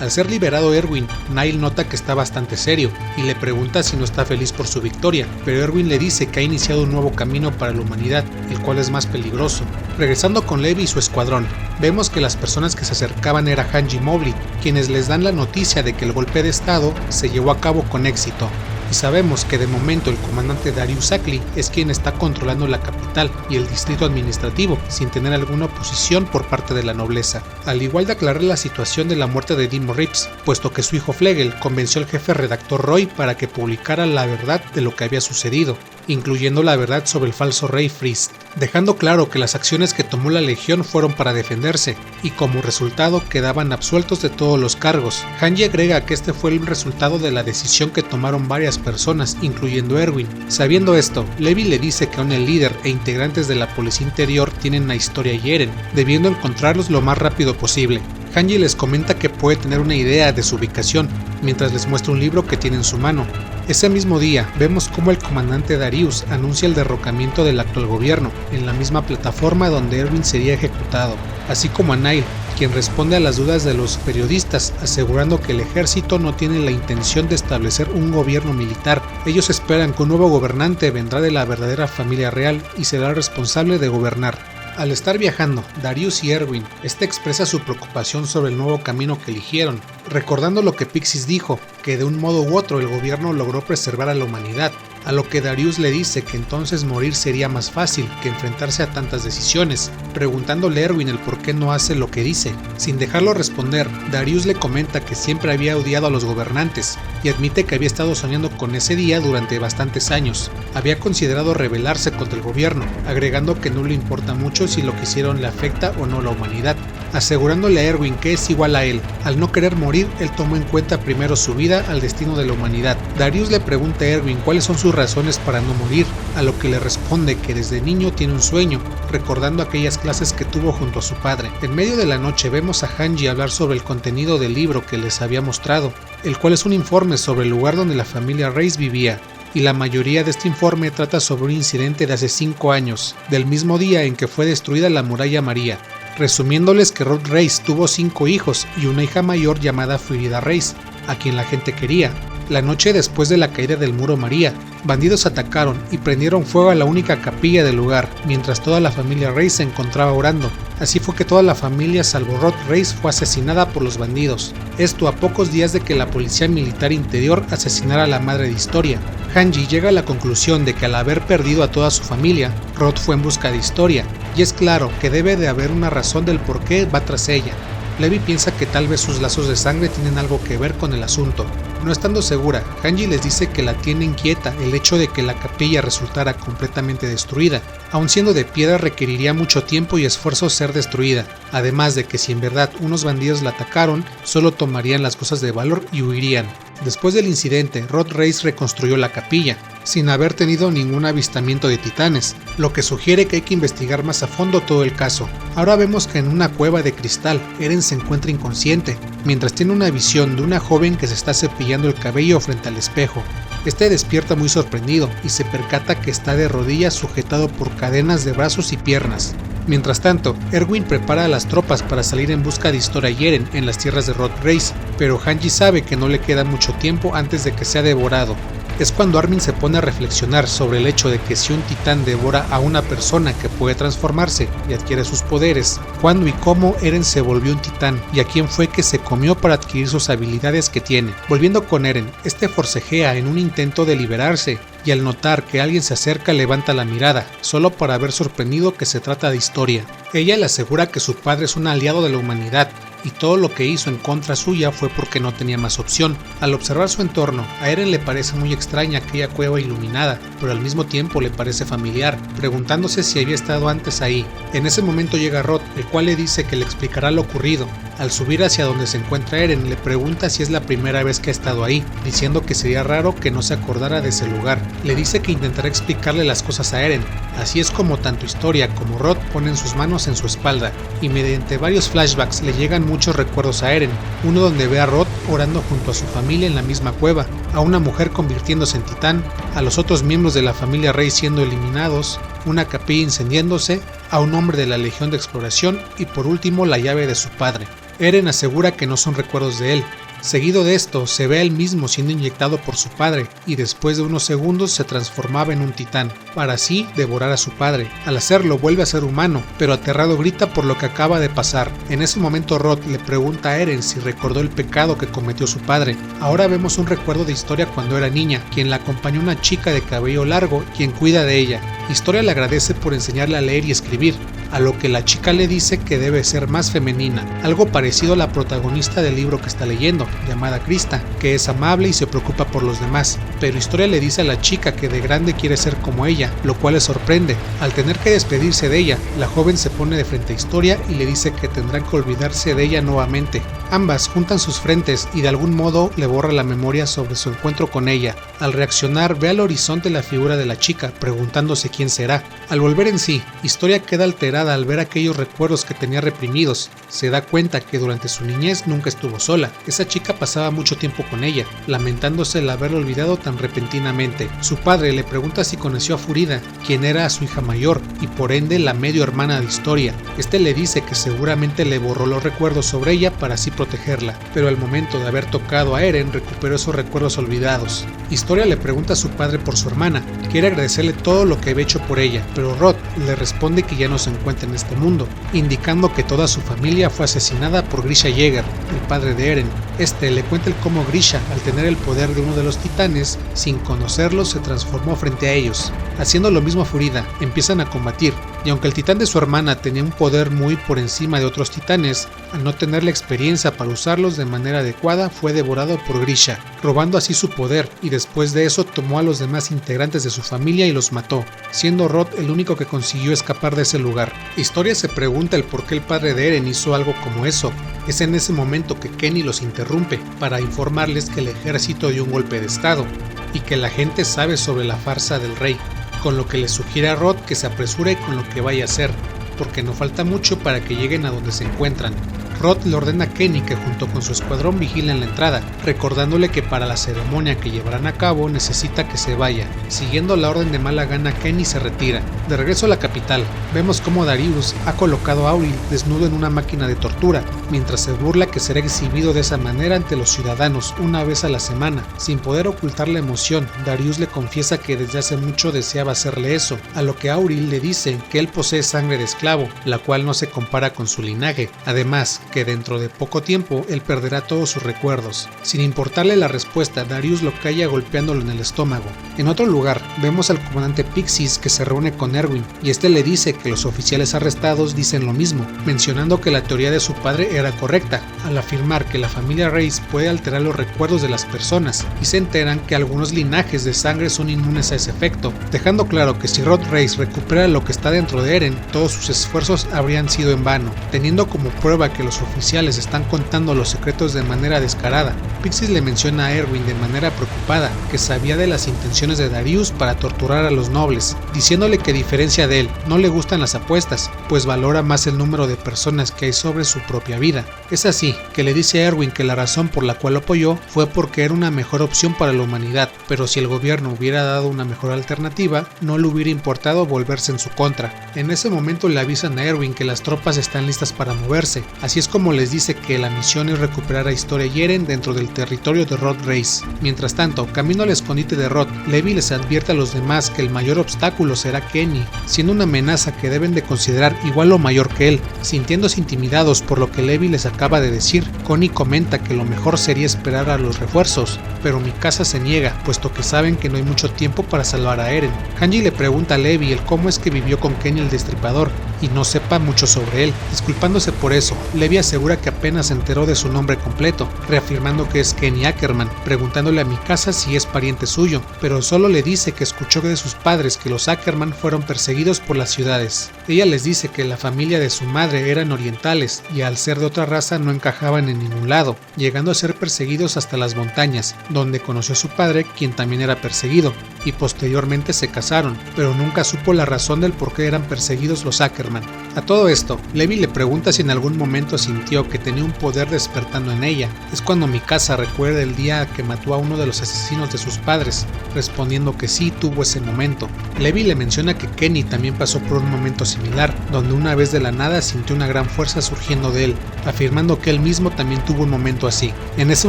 Al ser liberado Erwin, Nile nota que está bastante serio y le pregunta si no está feliz por su victoria, pero Erwin le dice que ha iniciado un nuevo camino para la humanidad, el cual es más peligroso. Regresando con Levi y su escuadrón, vemos que las personas que se acercaban era Hanji y Mobley, quienes les dan la noticia de que el golpe de estado se llevó a cabo con éxito. Y sabemos que de momento el comandante Darius Ackley es quien está controlando la capital y el distrito administrativo, sin tener alguna oposición por parte de la nobleza. Al igual de aclarar la situación de la muerte de Dimo Rips, puesto que su hijo Flegel convenció al jefe redactor Roy para que publicara la verdad de lo que había sucedido, incluyendo la verdad sobre el falso rey Frist, dejando claro que las acciones que tomó la legión fueron para defenderse, y como resultado quedaban absueltos de todos los cargos. Hanji agrega que este fue el resultado de la decisión que tomaron varias personas, incluyendo Erwin. Sabiendo esto, Levi le dice que aún el líder e integrantes de la Policía Interior tienen a Historia y Eren, debiendo encontrarlos lo más rápido posible. Hanji les comenta que puede tener una idea de su ubicación, mientras les muestra un libro que tiene en su mano. Ese mismo día, vemos cómo el comandante Darius anuncia el derrocamiento del actual gobierno, en la misma plataforma donde Erwin sería ejecutado, así como a Nile, quien responde a las dudas de los periodistas, asegurando que el ejército no tiene la intención de establecer un gobierno militar. Ellos esperan que un nuevo gobernante vendrá de la verdadera familia real y será responsable de gobernar. Al estar viajando, Darius y Erwin, expresa su preocupación sobre el nuevo camino que eligieron, recordando lo que Pixis dijo, que de un modo u otro el gobierno logró preservar a la humanidad, a lo que Darius le dice que entonces morir sería más fácil que enfrentarse a tantas decisiones, preguntándole a Erwin el por qué no hace lo que dice. Sin dejarlo responder, Darius le comenta que siempre había odiado a los gobernantes, y admite que había estado soñando con ese día durante bastantes años. Había considerado rebelarse contra el gobierno, agregando que no le importa mucho si lo que hicieron le afecta o no a la humanidad, asegurándole a Erwin que es igual a él. Al no querer morir, él tomó en cuenta primero su vida al destino de la humanidad. Darius le pregunta a Erwin cuáles son sus razones para no morir, a lo que le responde que desde niño tiene un sueño, recordando aquellas clases que tuvo junto a su padre. En medio de la noche vemos a Hanji hablar sobre el contenido del libro que les había mostrado, el cual es un informe sobre el lugar donde la familia Reis vivía, y la mayoría de este informe trata sobre un incidente de hace 5 años, del mismo día en que fue destruida la muralla María, resumiéndoles que Rod Reis tuvo 5 hijos y una hija mayor llamada Frida Reis, a quien la gente quería. La noche después de la caída del muro María, bandidos atacaron y prendieron fuego a la única capilla del lugar, mientras toda la familia Reis se encontraba orando. Así fue que toda la familia salvo Rod Reis fue asesinada por los bandidos. Esto a pocos días de que la Policía Militar Interior asesinara a la madre de Historia. Hanji llega a la conclusión de que al haber perdido a toda su familia, Rod fue en busca de Historia, y es claro que debe de haber una razón del por qué va tras ella. Levi piensa que tal vez sus lazos de sangre tienen algo que ver con el asunto. No estando segura, Hanji les dice que la tiene inquieta el hecho de que la capilla resultara completamente destruida. Aun siendo de piedra requeriría mucho tiempo y esfuerzo ser destruida, además de que si en verdad unos bandidos la atacaron, solo tomarían las cosas de valor y huirían. Después del incidente, Rod Reis reconstruyó la capilla, sin haber tenido ningún avistamiento de titanes, lo que sugiere que hay que investigar más a fondo todo el caso. Ahora vemos que en una cueva de cristal, Eren se encuentra inconsciente, mientras tiene una visión de una joven que se está cepillando el cabello frente al espejo. Este despierta muy sorprendido y se percata que está de rodillas sujetado por cadenas de brazos y piernas. Mientras tanto, Erwin prepara a las tropas para salir en busca de Historia y Eren en las tierras de Rod Reis, pero Hanji sabe que no le queda mucho tiempo antes de que sea devorado. Es cuando Armin se pone a reflexionar sobre el hecho de que si un titán devora a una persona que puede transformarse y adquiere sus poderes, cuándo y cómo Eren se volvió un titán y a quién fue que se comió para adquirir sus habilidades que tiene. Volviendo con Eren, forcejea en un intento de liberarse y al notar que alguien se acerca levanta la mirada, solo para ver sorprendido que se trata de Historia. Ella le asegura que su padre es un aliado de la humanidad y todo lo que hizo en contra suya fue porque no tenía más opción. Al observar su entorno, a Eren le parece muy extraña aquella cueva iluminada, pero al mismo tiempo le parece familiar, preguntándose si había estado antes ahí. En ese momento llega Rod, el cual le dice que le explicará lo ocurrido. Al subir hacia donde se encuentra Eren, le pregunta si es la primera vez que ha estado ahí, diciendo que sería raro que no se acordara de ese lugar. Le dice que intentará explicarle las cosas a Eren. Así es como tanto Historia como Rod ponen sus manos en su espalda, y mediante varios flashbacks le llegan muchos recuerdos a Eren, uno donde ve a Rod orando junto a su familia en la misma cueva, a una mujer convirtiéndose en titán, a los otros miembros de la familia Rey siendo eliminados, una capilla incendiándose, a un hombre de la Legión de Exploración y por último la llave de su padre. Eren asegura que no son recuerdos de él. Seguido de esto, se ve a él mismo siendo inyectado por su padre, y después de unos segundos se transformaba en un titán, para así devorar a su padre. Al hacerlo vuelve a ser humano, pero aterrado grita por lo que acaba de pasar. En ese momento Rod le pregunta a Eren si recordó el pecado que cometió su padre. Ahora vemos un recuerdo de Historia cuando era niña, quien la acompañó una chica de cabello largo, quien cuida de ella. Historia le agradece por enseñarle a leer y escribir, a lo que la chica le dice que debe ser más femenina, algo parecido a la protagonista del libro que está leyendo, llamada Krista, que es amable y se preocupa por los demás, pero Historia le dice a la chica que de grande quiere ser como ella, lo cual le sorprende. Al tener que despedirse de ella, la joven se pone de frente a Historia y le dice que tendrán que olvidarse de ella nuevamente. Ambas juntan sus frentes y de algún modo le borra la memoria sobre su encuentro con ella. Al reaccionar, ve al horizonte la figura de la chica, preguntándose quién será. Al volver en sí, Historia queda alterada al ver aquellos recuerdos que tenía reprimidos. Se da cuenta que durante su niñez nunca estuvo sola. Esa chica pasaba mucho tiempo con ella, lamentándose el haberlo olvidado tan repentinamente. Su padre le pregunta si conoció a Furida, quien era su hija mayor y por ende la medio hermana de Historia. Este le dice que seguramente le borró los recuerdos sobre ella para así protegerla, pero al momento de haber tocado a Eren recuperó esos recuerdos olvidados. Historia le pregunta a su padre por su hermana, quiere agradecerle todo lo que había hecho por ella, pero Rod le responde que ya no se encuentra en este mundo, indicando que toda su familia fue asesinada por Grisha Yeager, el padre de Eren. Este le cuenta el cómo Grisha, al tener el poder de uno de los titanes, sin conocerlo se transformó frente a ellos. Haciendo lo mismo a Furida, empiezan a combatir, y aunque el titán de su hermana tenía un poder muy por encima de otros titanes, al no tener la experiencia para usarlos de manera adecuada fue devorado por Grisha, robando así su poder, y después de eso tomó a los demás integrantes de su familia y los mató, siendo Rod el único que consiguió escapar de ese lugar. Historia se pregunta el por qué el padre de Eren hizo algo como eso. Es en ese momento que Kenny los interrumpe para informarles que el ejército dio un golpe de estado y que la gente sabe sobre la farsa del rey, con lo que le sugiere a Rod que se apresure con lo que vaya a hacer, porque no falta mucho para que lleguen a donde se encuentran. Rod le ordena a Kenny que junto con su escuadrón vigilen la entrada, recordándole que para la ceremonia que llevarán a cabo necesita que se vaya. Siguiendo la orden de mala gana, Kenny se retira. De regreso a la capital, vemos cómo Darius ha colocado a Auril desnudo en una máquina de tortura, mientras se burla que será exhibido de esa manera ante los ciudadanos una vez a la semana. Sin poder ocultar la emoción, Darius le confiesa que desde hace mucho deseaba hacerle eso, a lo que Auril le dice que él posee sangre de esclavo, la cual no se compara con su linaje. Además, que dentro de poco tiempo él perderá todos sus recuerdos. Sin importarle la respuesta, Darius lo calla golpeándolo en el estómago. En otro lugar, vemos al comandante Pixis que se reúne con Erwin, y este le dice que los oficiales arrestados dicen lo mismo, mencionando que la teoría de su padre era correcta, al afirmar que la familia Reyes puede alterar los recuerdos de las personas, y se enteran que algunos linajes de sangre son inmunes a ese efecto, dejando claro que si Rod Reyes recupera lo que está dentro de Eren, todos sus esfuerzos habrían sido en vano, teniendo como prueba que los oficiales están contando los secretos de manera descarada. Pixis le menciona a Erwin de manera preocupada que sabía de las intenciones de Darius para torturar a los nobles, diciéndole que a diferencia de él, no le gustan las apuestas, pues valora más el número de personas que hay sobre su propia vida. Es así que le dice a Erwin que la razón por la cual lo apoyó fue porque era una mejor opción para la humanidad, pero si el gobierno hubiera dado una mejor alternativa, no le hubiera importado volverse en su contra. En ese momento le avisan a Erwin que las tropas están listas para moverse, así es como les dice que la misión es recuperar a Historia y Eren dentro del territorio de Rod Reyes. Mientras tanto, camino al escondite de Rod, Levi les advierte a los demás que el mayor obstáculo será Kenny, siendo una amenaza que deben de considerar igual o mayor que él. Sintiéndose intimidados por lo que Levi les acaba de decir, Connie comenta que lo mejor sería esperar a los refuerzos, pero Mikasa se niega, puesto que saben que no hay mucho tiempo para salvar a Eren. Hanji le pregunta a Levi el cómo es que vivió con Kenny el Destripador, y no sepa mucho sobre él. Disculpándose por eso, Levi asegura que apenas se enteró de su nombre completo, reafirmando que es Kenny Ackerman, preguntándole a Mikasa si es pariente suyo, pero solo le dice que escuchó de sus padres que los Ackerman fueron perseguidos por las ciudades. Ella les dice que la familia de su madre eran orientales y al ser de otra raza no encajaban en ningún lado, llegando a ser perseguidos hasta las montañas, donde conoció a su padre, quien también era perseguido, y posteriormente se casaron, pero nunca supo la razón del por qué eran perseguidos los Ackerman. A todo esto, Levi le pregunta si en algún momento sintió que tenía un poder despertando en ella. Es cuando Mikasa recuerda el día que mató a uno de los asesinos de sus padres, respondiendo que sí tuvo ese momento. Levi le menciona que Kenny también pasó por un momento similar, donde una vez de la nada sintió una gran fuerza surgiendo de él, afirmando que él mismo también tuvo un momento así. En ese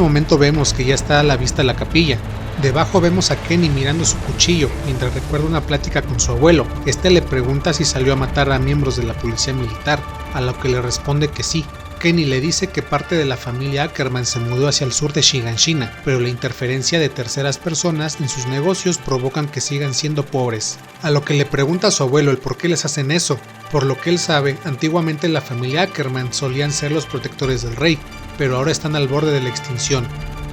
momento vemos que ya está a la vista la capilla. Debajo vemos a Kenny mirando su cuchillo mientras recuerda una plática con su abuelo. Este le pregunta si salió a matar a miembros de la policía militar, a lo que le responde que sí. Kenny le dice que parte de la familia Ackerman se mudó hacia el sur de Shiganshina, pero la interferencia de terceras personas en sus negocios provocan que sigan siendo pobres. A lo que le pregunta a su abuelo el por qué les hacen eso. Por lo que él sabe, antiguamente la familia Ackerman solían ser los protectores del rey, pero ahora están al borde de la extinción,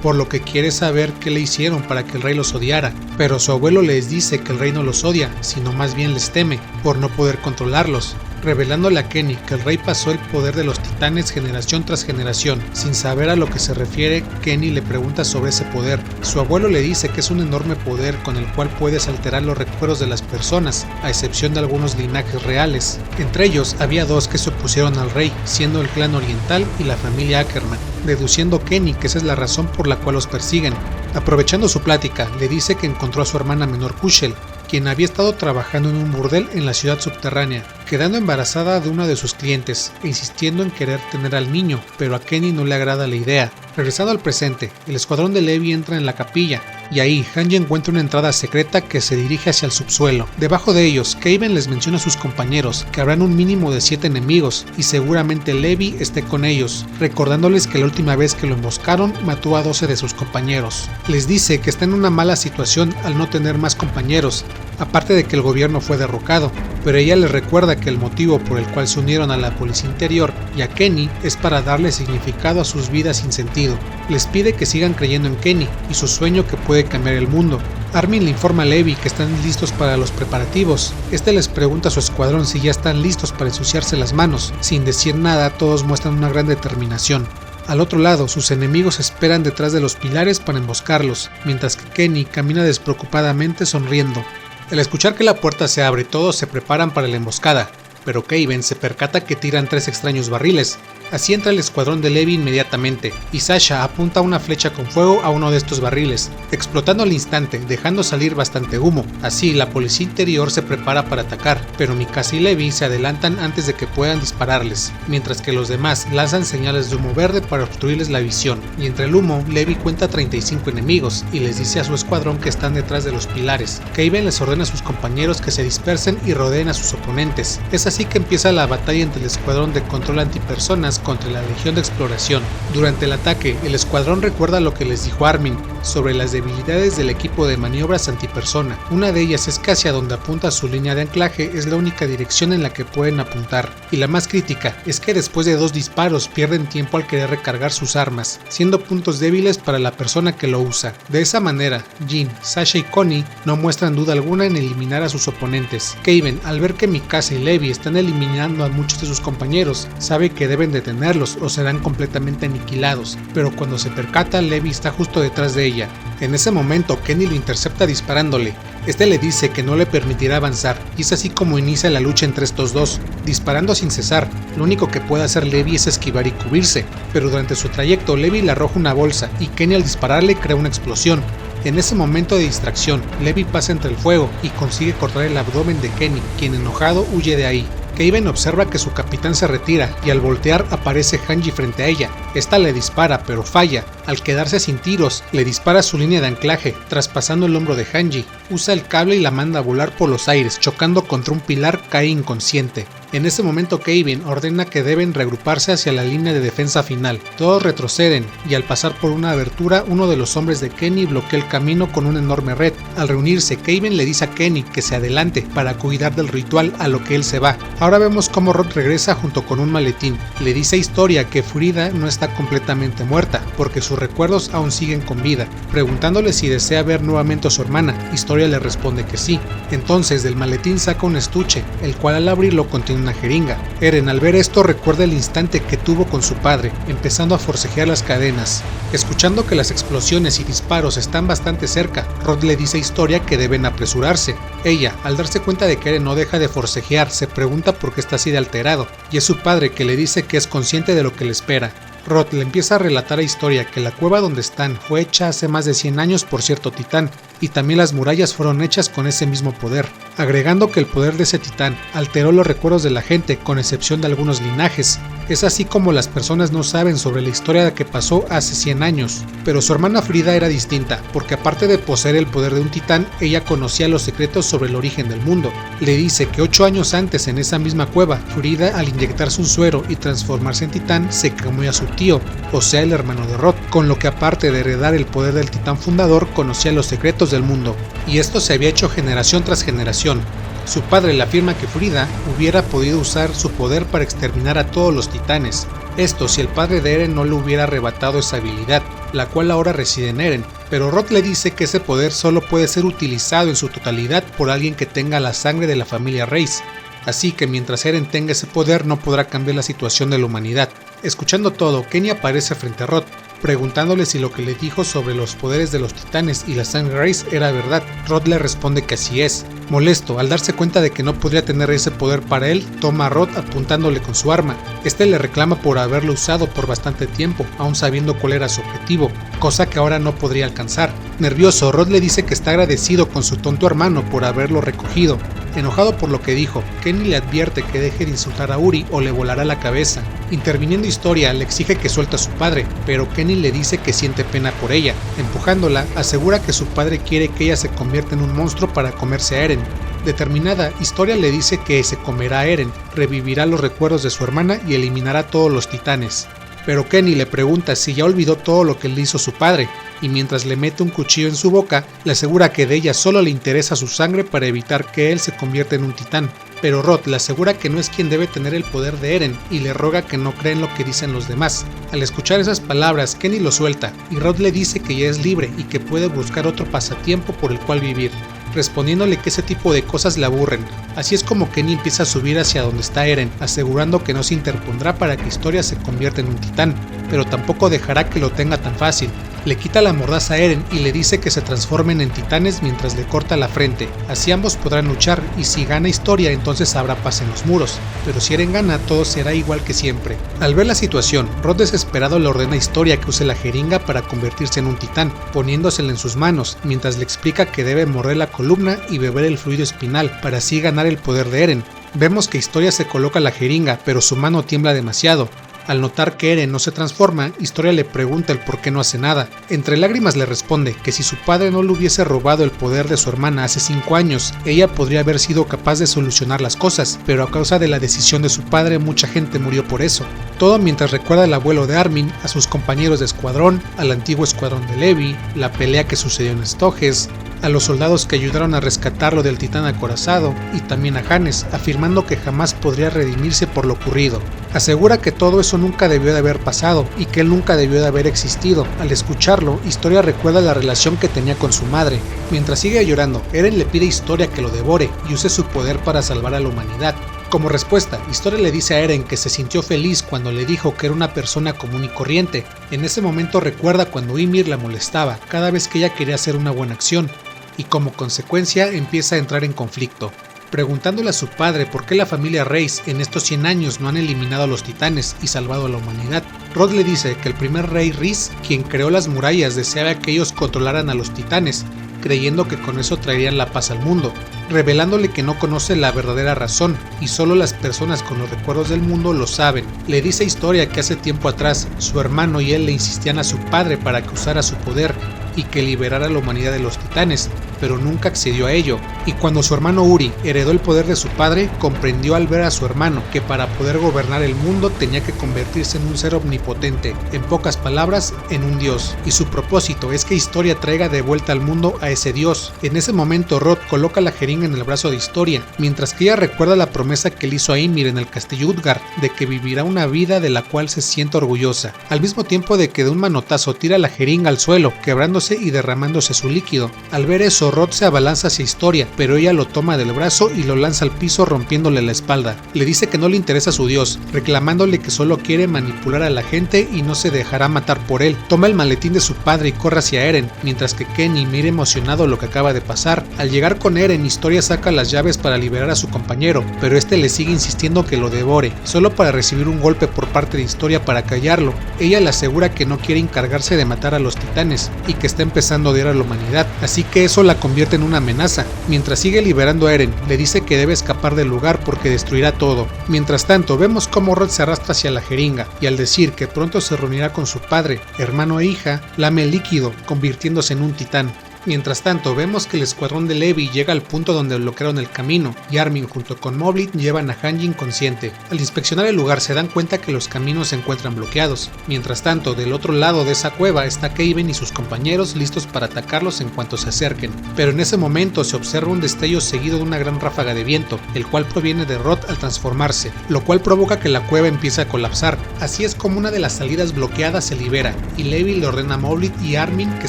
por lo que quiere saber qué le hicieron para que el rey los odiara, pero su abuelo les dice que el rey no los odia, sino más bien les teme, por no poder controlarlos, revelándole a Kenny que el rey pasó el poder de los titanes generación tras generación. Sin saber a lo que se refiere, Kenny le pregunta sobre ese poder. Su abuelo le dice que es un enorme poder con el cual puedes alterar los recuerdos de las personas, a excepción de algunos linajes reales. Entre ellos había dos que se opusieron al rey, siendo el clan oriental y la familia Ackerman, deduciendo Kenny que esa es la razón por la cual los persiguen. Aprovechando su plática, le dice que encontró a su hermana menor Kushel, quien había estado trabajando en un burdel en la ciudad subterránea, quedando embarazada de uno de sus clientes e insistiendo en querer tener al niño, pero a Kenny no le agrada la idea. Regresando al presente, el escuadrón de Levi entra en la capilla, y ahí Hanji encuentra una entrada secreta que se dirige hacia el subsuelo. Debajo de ellos, Keiben les menciona a sus compañeros que habrán un mínimo de 7 enemigos, y seguramente Levi esté con ellos, recordándoles que la última vez que lo emboscaron mató a 12 de sus compañeros. Les dice que está en una mala situación al no tener más compañeros, aparte de que el gobierno fue derrocado, pero ella les recuerda que el motivo por el cual se unieron a la policía interior y a Kenny es para darle significado a sus vidas sin sentido. Les pide que sigan creyendo en Kenny y su sueño que puede cambiar el mundo. Armin le informa a Levi que están listos para los preparativos. Este les pregunta a su escuadrón si ya están listos para ensuciarse las manos. Sin decir nada, todos muestran una gran determinación. Al otro lado, sus enemigos esperan detrás de los pilares para emboscarlos, mientras que Kenny camina despreocupadamente sonriendo. Al escuchar que la puerta se abre, todos se preparan para la emboscada, pero Keiben se percata que tiran 3 extraños barriles. Así entra el escuadrón de Levi inmediatamente, y Sasha apunta una flecha con fuego a uno de estos barriles, explotando al instante, dejando salir bastante humo. Así, la policía interior se prepara para atacar, pero Mikasa y Levi se adelantan antes de que puedan dispararles, mientras que los demás lanzan señales de humo verde para obstruirles la visión. Y entre el humo, Levi cuenta 35 enemigos, y les dice a su escuadrón que están detrás de los pilares. Keiben les ordena a sus compañeros que se dispersen y rodeen a sus oponentes. Es así que empieza la batalla entre el escuadrón de control antipersonas contra la Legión de Exploración. Durante el ataque, el escuadrón recuerda lo que les dijo Armin sobre las debilidades del equipo de maniobras antipersona. Una de ellas es que hacia donde apunta su línea de anclaje es la única dirección en la que pueden apuntar, y la más crítica es que después de 2 disparos pierden tiempo al querer recargar sus armas, siendo puntos débiles para la persona que lo usa. De esa manera, Jin, Sasha y Connie no muestran duda alguna en eliminar a sus oponentes. Keiben, al ver que Mikasa y Levi están eliminando a muchos de sus compañeros, sabe que deben detenerlos o serán completamente aniquilados, pero cuando se percata, Levi está justo detrás de ella. En ese momento, Kenny lo intercepta disparándole. Este le dice que no le permitirá avanzar, y es así como inicia la lucha entre estos dos, disparando sin cesar. Lo único que puede hacer Levi es esquivar y cubrirse, pero durante su trayecto Levi le arroja una bolsa, y Kenny al dispararle crea una explosión. En ese momento de distracción, Levi pasa entre el fuego y consigue cortar el abdomen de Kenny, quien enojado huye de ahí. Keiben observa que su capitán se retira y al voltear aparece Hanji frente a ella. Esta le dispara pero falla. Al quedarse sin tiros, le dispara su línea de anclaje, traspasando el hombro de Hanji. Usa el cable y la manda a volar por los aires, chocando contra un pilar, cae inconsciente. En ese momento Kevin ordena que deben reagruparse hacia la línea de defensa final. Todos retroceden y al pasar por una abertura, uno de los hombres de Kenny bloquea el camino con una enorme red. Al reunirse, Kevin le dice a Kenny que se adelante para cuidar del ritual, a lo que él se va. Ahora vemos cómo Rod regresa junto con un maletín. Le dice a Historia que Frida no está completamente muerta, porque sus recuerdos aún siguen con vida. Preguntándole si desea ver nuevamente a su hermana, Historia le responde que sí. Entonces del maletín saca un estuche, el cual al abrirlo contiene una jeringa. Eren al ver esto recuerda el instante que tuvo con su padre, empezando a forcejear las cadenas. Escuchando que las explosiones y disparos están bastante cerca, Rod le dice a Historia que deben apresurarse. Ella, al darse cuenta de que Eren no deja de forcejear, se pregunta por qué está así de alterado, y es su padre que le dice que es consciente de lo que le espera. Rod le empieza a relatar a Historia que la cueva donde están fue hecha hace más de 100 años por cierto titán, y también las murallas fueron hechas con ese mismo poder, agregando que el poder de ese titán alteró los recuerdos de la gente con excepción de algunos linajes. Es así como las personas no saben sobre la historia que pasó hace 100 años. Pero su hermana Frida era distinta, porque aparte de poseer el poder de un titán, ella conocía los secretos sobre el origen del mundo. Le dice que 8 años antes en esa misma cueva, Frida al inyectarse un suero y transformarse en titán se comió a su tío, o sea el hermano de Rod, con lo que aparte de heredar el poder del titán fundador, conocía los secretos del mundo. Y esto se había hecho generación tras generación. Su padre le afirma que Frida hubiera podido usar su poder para exterminar a todos los titanes. Esto si el padre de Eren no le hubiera arrebatado esa habilidad, la cual ahora reside en Eren, pero Rod le dice que ese poder solo puede ser utilizado en su totalidad por alguien que tenga la sangre de la familia Reiss. Así que mientras Eren tenga ese poder no podrá cambiar la situación de la humanidad. Escuchando todo, Kenny aparece frente a Rod, preguntándole si lo que le dijo sobre los poderes de los titanes y la sangre Reiss era verdad. Rod le responde que así es. Molesto, al darse cuenta de que no podría tener ese poder para él, toma a Rod apuntándole con su arma. Este le reclama por haberlo usado por bastante tiempo, aún sabiendo cuál era su objetivo, cosa que ahora no podría alcanzar. Nervioso, Rod le dice que está agradecido con su tonto hermano por haberlo recogido. Enojado por lo que dijo, Kenny le advierte que deje de insultar a Uri o le volará la cabeza. Interviniendo Historia, le exige que suelte a su padre, pero Kenny le dice que siente pena por ella. Empujándola, asegura que su padre quiere que ella se convierta en un monstruo para comerse a Eren. Determinada, Historia le dice que se comerá a Eren, revivirá los recuerdos de su hermana y eliminará todos los titanes. Pero Kenny le pregunta si ya olvidó todo lo que le hizo su padre, y mientras le mete un cuchillo en su boca, le asegura que de ella solo le interesa su sangre para evitar que él se convierta en un titán. Pero Rod le asegura que no es quien debe tener el poder de Eren y le roga que no crea en lo que dicen los demás. Al escuchar esas palabras, Kenny lo suelta y Rod le dice que ya es libre y que puede buscar otro pasatiempo por el cual vivir, respondiéndole que ese tipo de cosas le aburren. Así es como Kenny empieza a subir hacia donde está Eren, asegurando que no se interpondrá para que Historia se convierta en un titán, pero tampoco dejará que lo tenga tan fácil. Le quita la mordaza a Eren y le dice que se transformen en titanes mientras le corta la frente. Así ambos podrán luchar y si gana Historia entonces habrá paz en los muros, pero si Eren gana todo será igual que siempre. Al ver la situación, Rod desesperado le ordena a Historia que use la jeringa para convertirse en un titán, poniéndosela en sus manos, mientras le explica que debe morder la columna y beber el fluido espinal para así ganar el poder de Eren. Vemos que Historia se coloca la jeringa, pero su mano tiembla demasiado. Al notar que Eren no se transforma, Historia le pregunta el por qué no hace nada. Entre lágrimas le responde que si su padre no le hubiese robado el poder de su hermana hace 5 años, ella podría haber sido capaz de solucionar las cosas, pero a causa de la decisión de su padre mucha gente murió por eso. Todo mientras recuerda al abuelo de Armin, a sus compañeros de escuadrón, al antiguo escuadrón de Levi, la pelea que sucedió en Stoges, a los soldados que ayudaron a rescatarlo del titán acorazado y también a Hannes, afirmando que jamás podría redimirse por lo ocurrido. Asegura que todo eso nunca debió de haber pasado y que él nunca debió de haber existido. Al escucharlo, Historia recuerda la relación que tenía con su madre. Mientras sigue llorando, Eren le pide a Historia que lo devore y use su poder para salvar a la humanidad. Como respuesta, Historia le dice a Eren que se sintió feliz cuando le dijo que era una persona común y corriente. En ese momento recuerda cuando Ymir la molestaba cada vez que ella quería hacer una buena acción, y como consecuencia empieza a entrar en conflicto. Preguntándole a su padre por qué la familia Reiss en estos 100 años no han eliminado a los titanes y salvado a la humanidad, Rod le dice que el primer rey Reiss, quien creó las murallas, deseaba que ellos controlaran a los titanes, creyendo que con eso traerían la paz al mundo, revelándole que no conoce la verdadera razón y solo las personas con los recuerdos del mundo lo saben. Le dice a Historia que hace tiempo atrás su hermano y él le insistían a su padre para que usara su poder y que liberara a la humanidad de los titanes, pero nunca accedió a ello, y cuando su hermano Uri heredó el poder de su padre, comprendió al ver a su hermano que para poder gobernar el mundo tenía que convertirse en un ser omnipotente, en pocas palabras, en un dios, y su propósito es que Historia traiga de vuelta al mundo a ese dios. En ese momento Rod coloca la jeringa en el brazo de Historia, mientras que ella recuerda la promesa que le hizo a Ymir en el castillo Utgard de que vivirá una vida de la cual se siente orgullosa, al mismo tiempo de que de un manotazo tira la jeringa al suelo, quebrándose y derramándose su líquido. Al ver eso, Rod se abalanza hacia Historia, pero ella lo toma del brazo y lo lanza al piso rompiéndole la espalda. Le dice que no le interesa su dios, reclamándole que solo quiere manipular a la gente y no se dejará matar por él. Toma el maletín de su padre y corre hacia Eren, mientras que Kenny mira emocionado lo que acaba de pasar. Al llegar con Eren, Historia saca las llaves para liberar a su compañero, pero este le sigue insistiendo que lo devore, solo para recibir un golpe por parte de Historia para callarlo. Ella le asegura que no quiere encargarse de matar a los titanes y que está empezando a odiar a la humanidad, así que eso la convierte en una amenaza. Mientras sigue liberando a Eren, le dice que debe escapar del lugar porque destruirá todo. Mientras tanto, vemos cómo Rod se arrastra hacia la jeringa y al decir que pronto se reunirá con su padre, hermano e hija, lame el líquido, convirtiéndose en un titán. Mientras tanto, vemos que el escuadrón de Levi llega al punto donde bloquearon el camino, y Armin junto con Moblith llevan a Hanji inconsciente. Al inspeccionar el lugar se dan cuenta que los caminos se encuentran bloqueados. Mientras tanto, del otro lado de esa cueva está Kaven y sus compañeros listos para atacarlos en cuanto se acerquen. Pero en ese momento se observa un destello seguido de una gran ráfaga de viento, el cual proviene de Rod al transformarse, lo cual provoca que la cueva empiece a colapsar. Así es como una de las salidas bloqueadas se libera, y Levi le ordena a Moblith y Armin que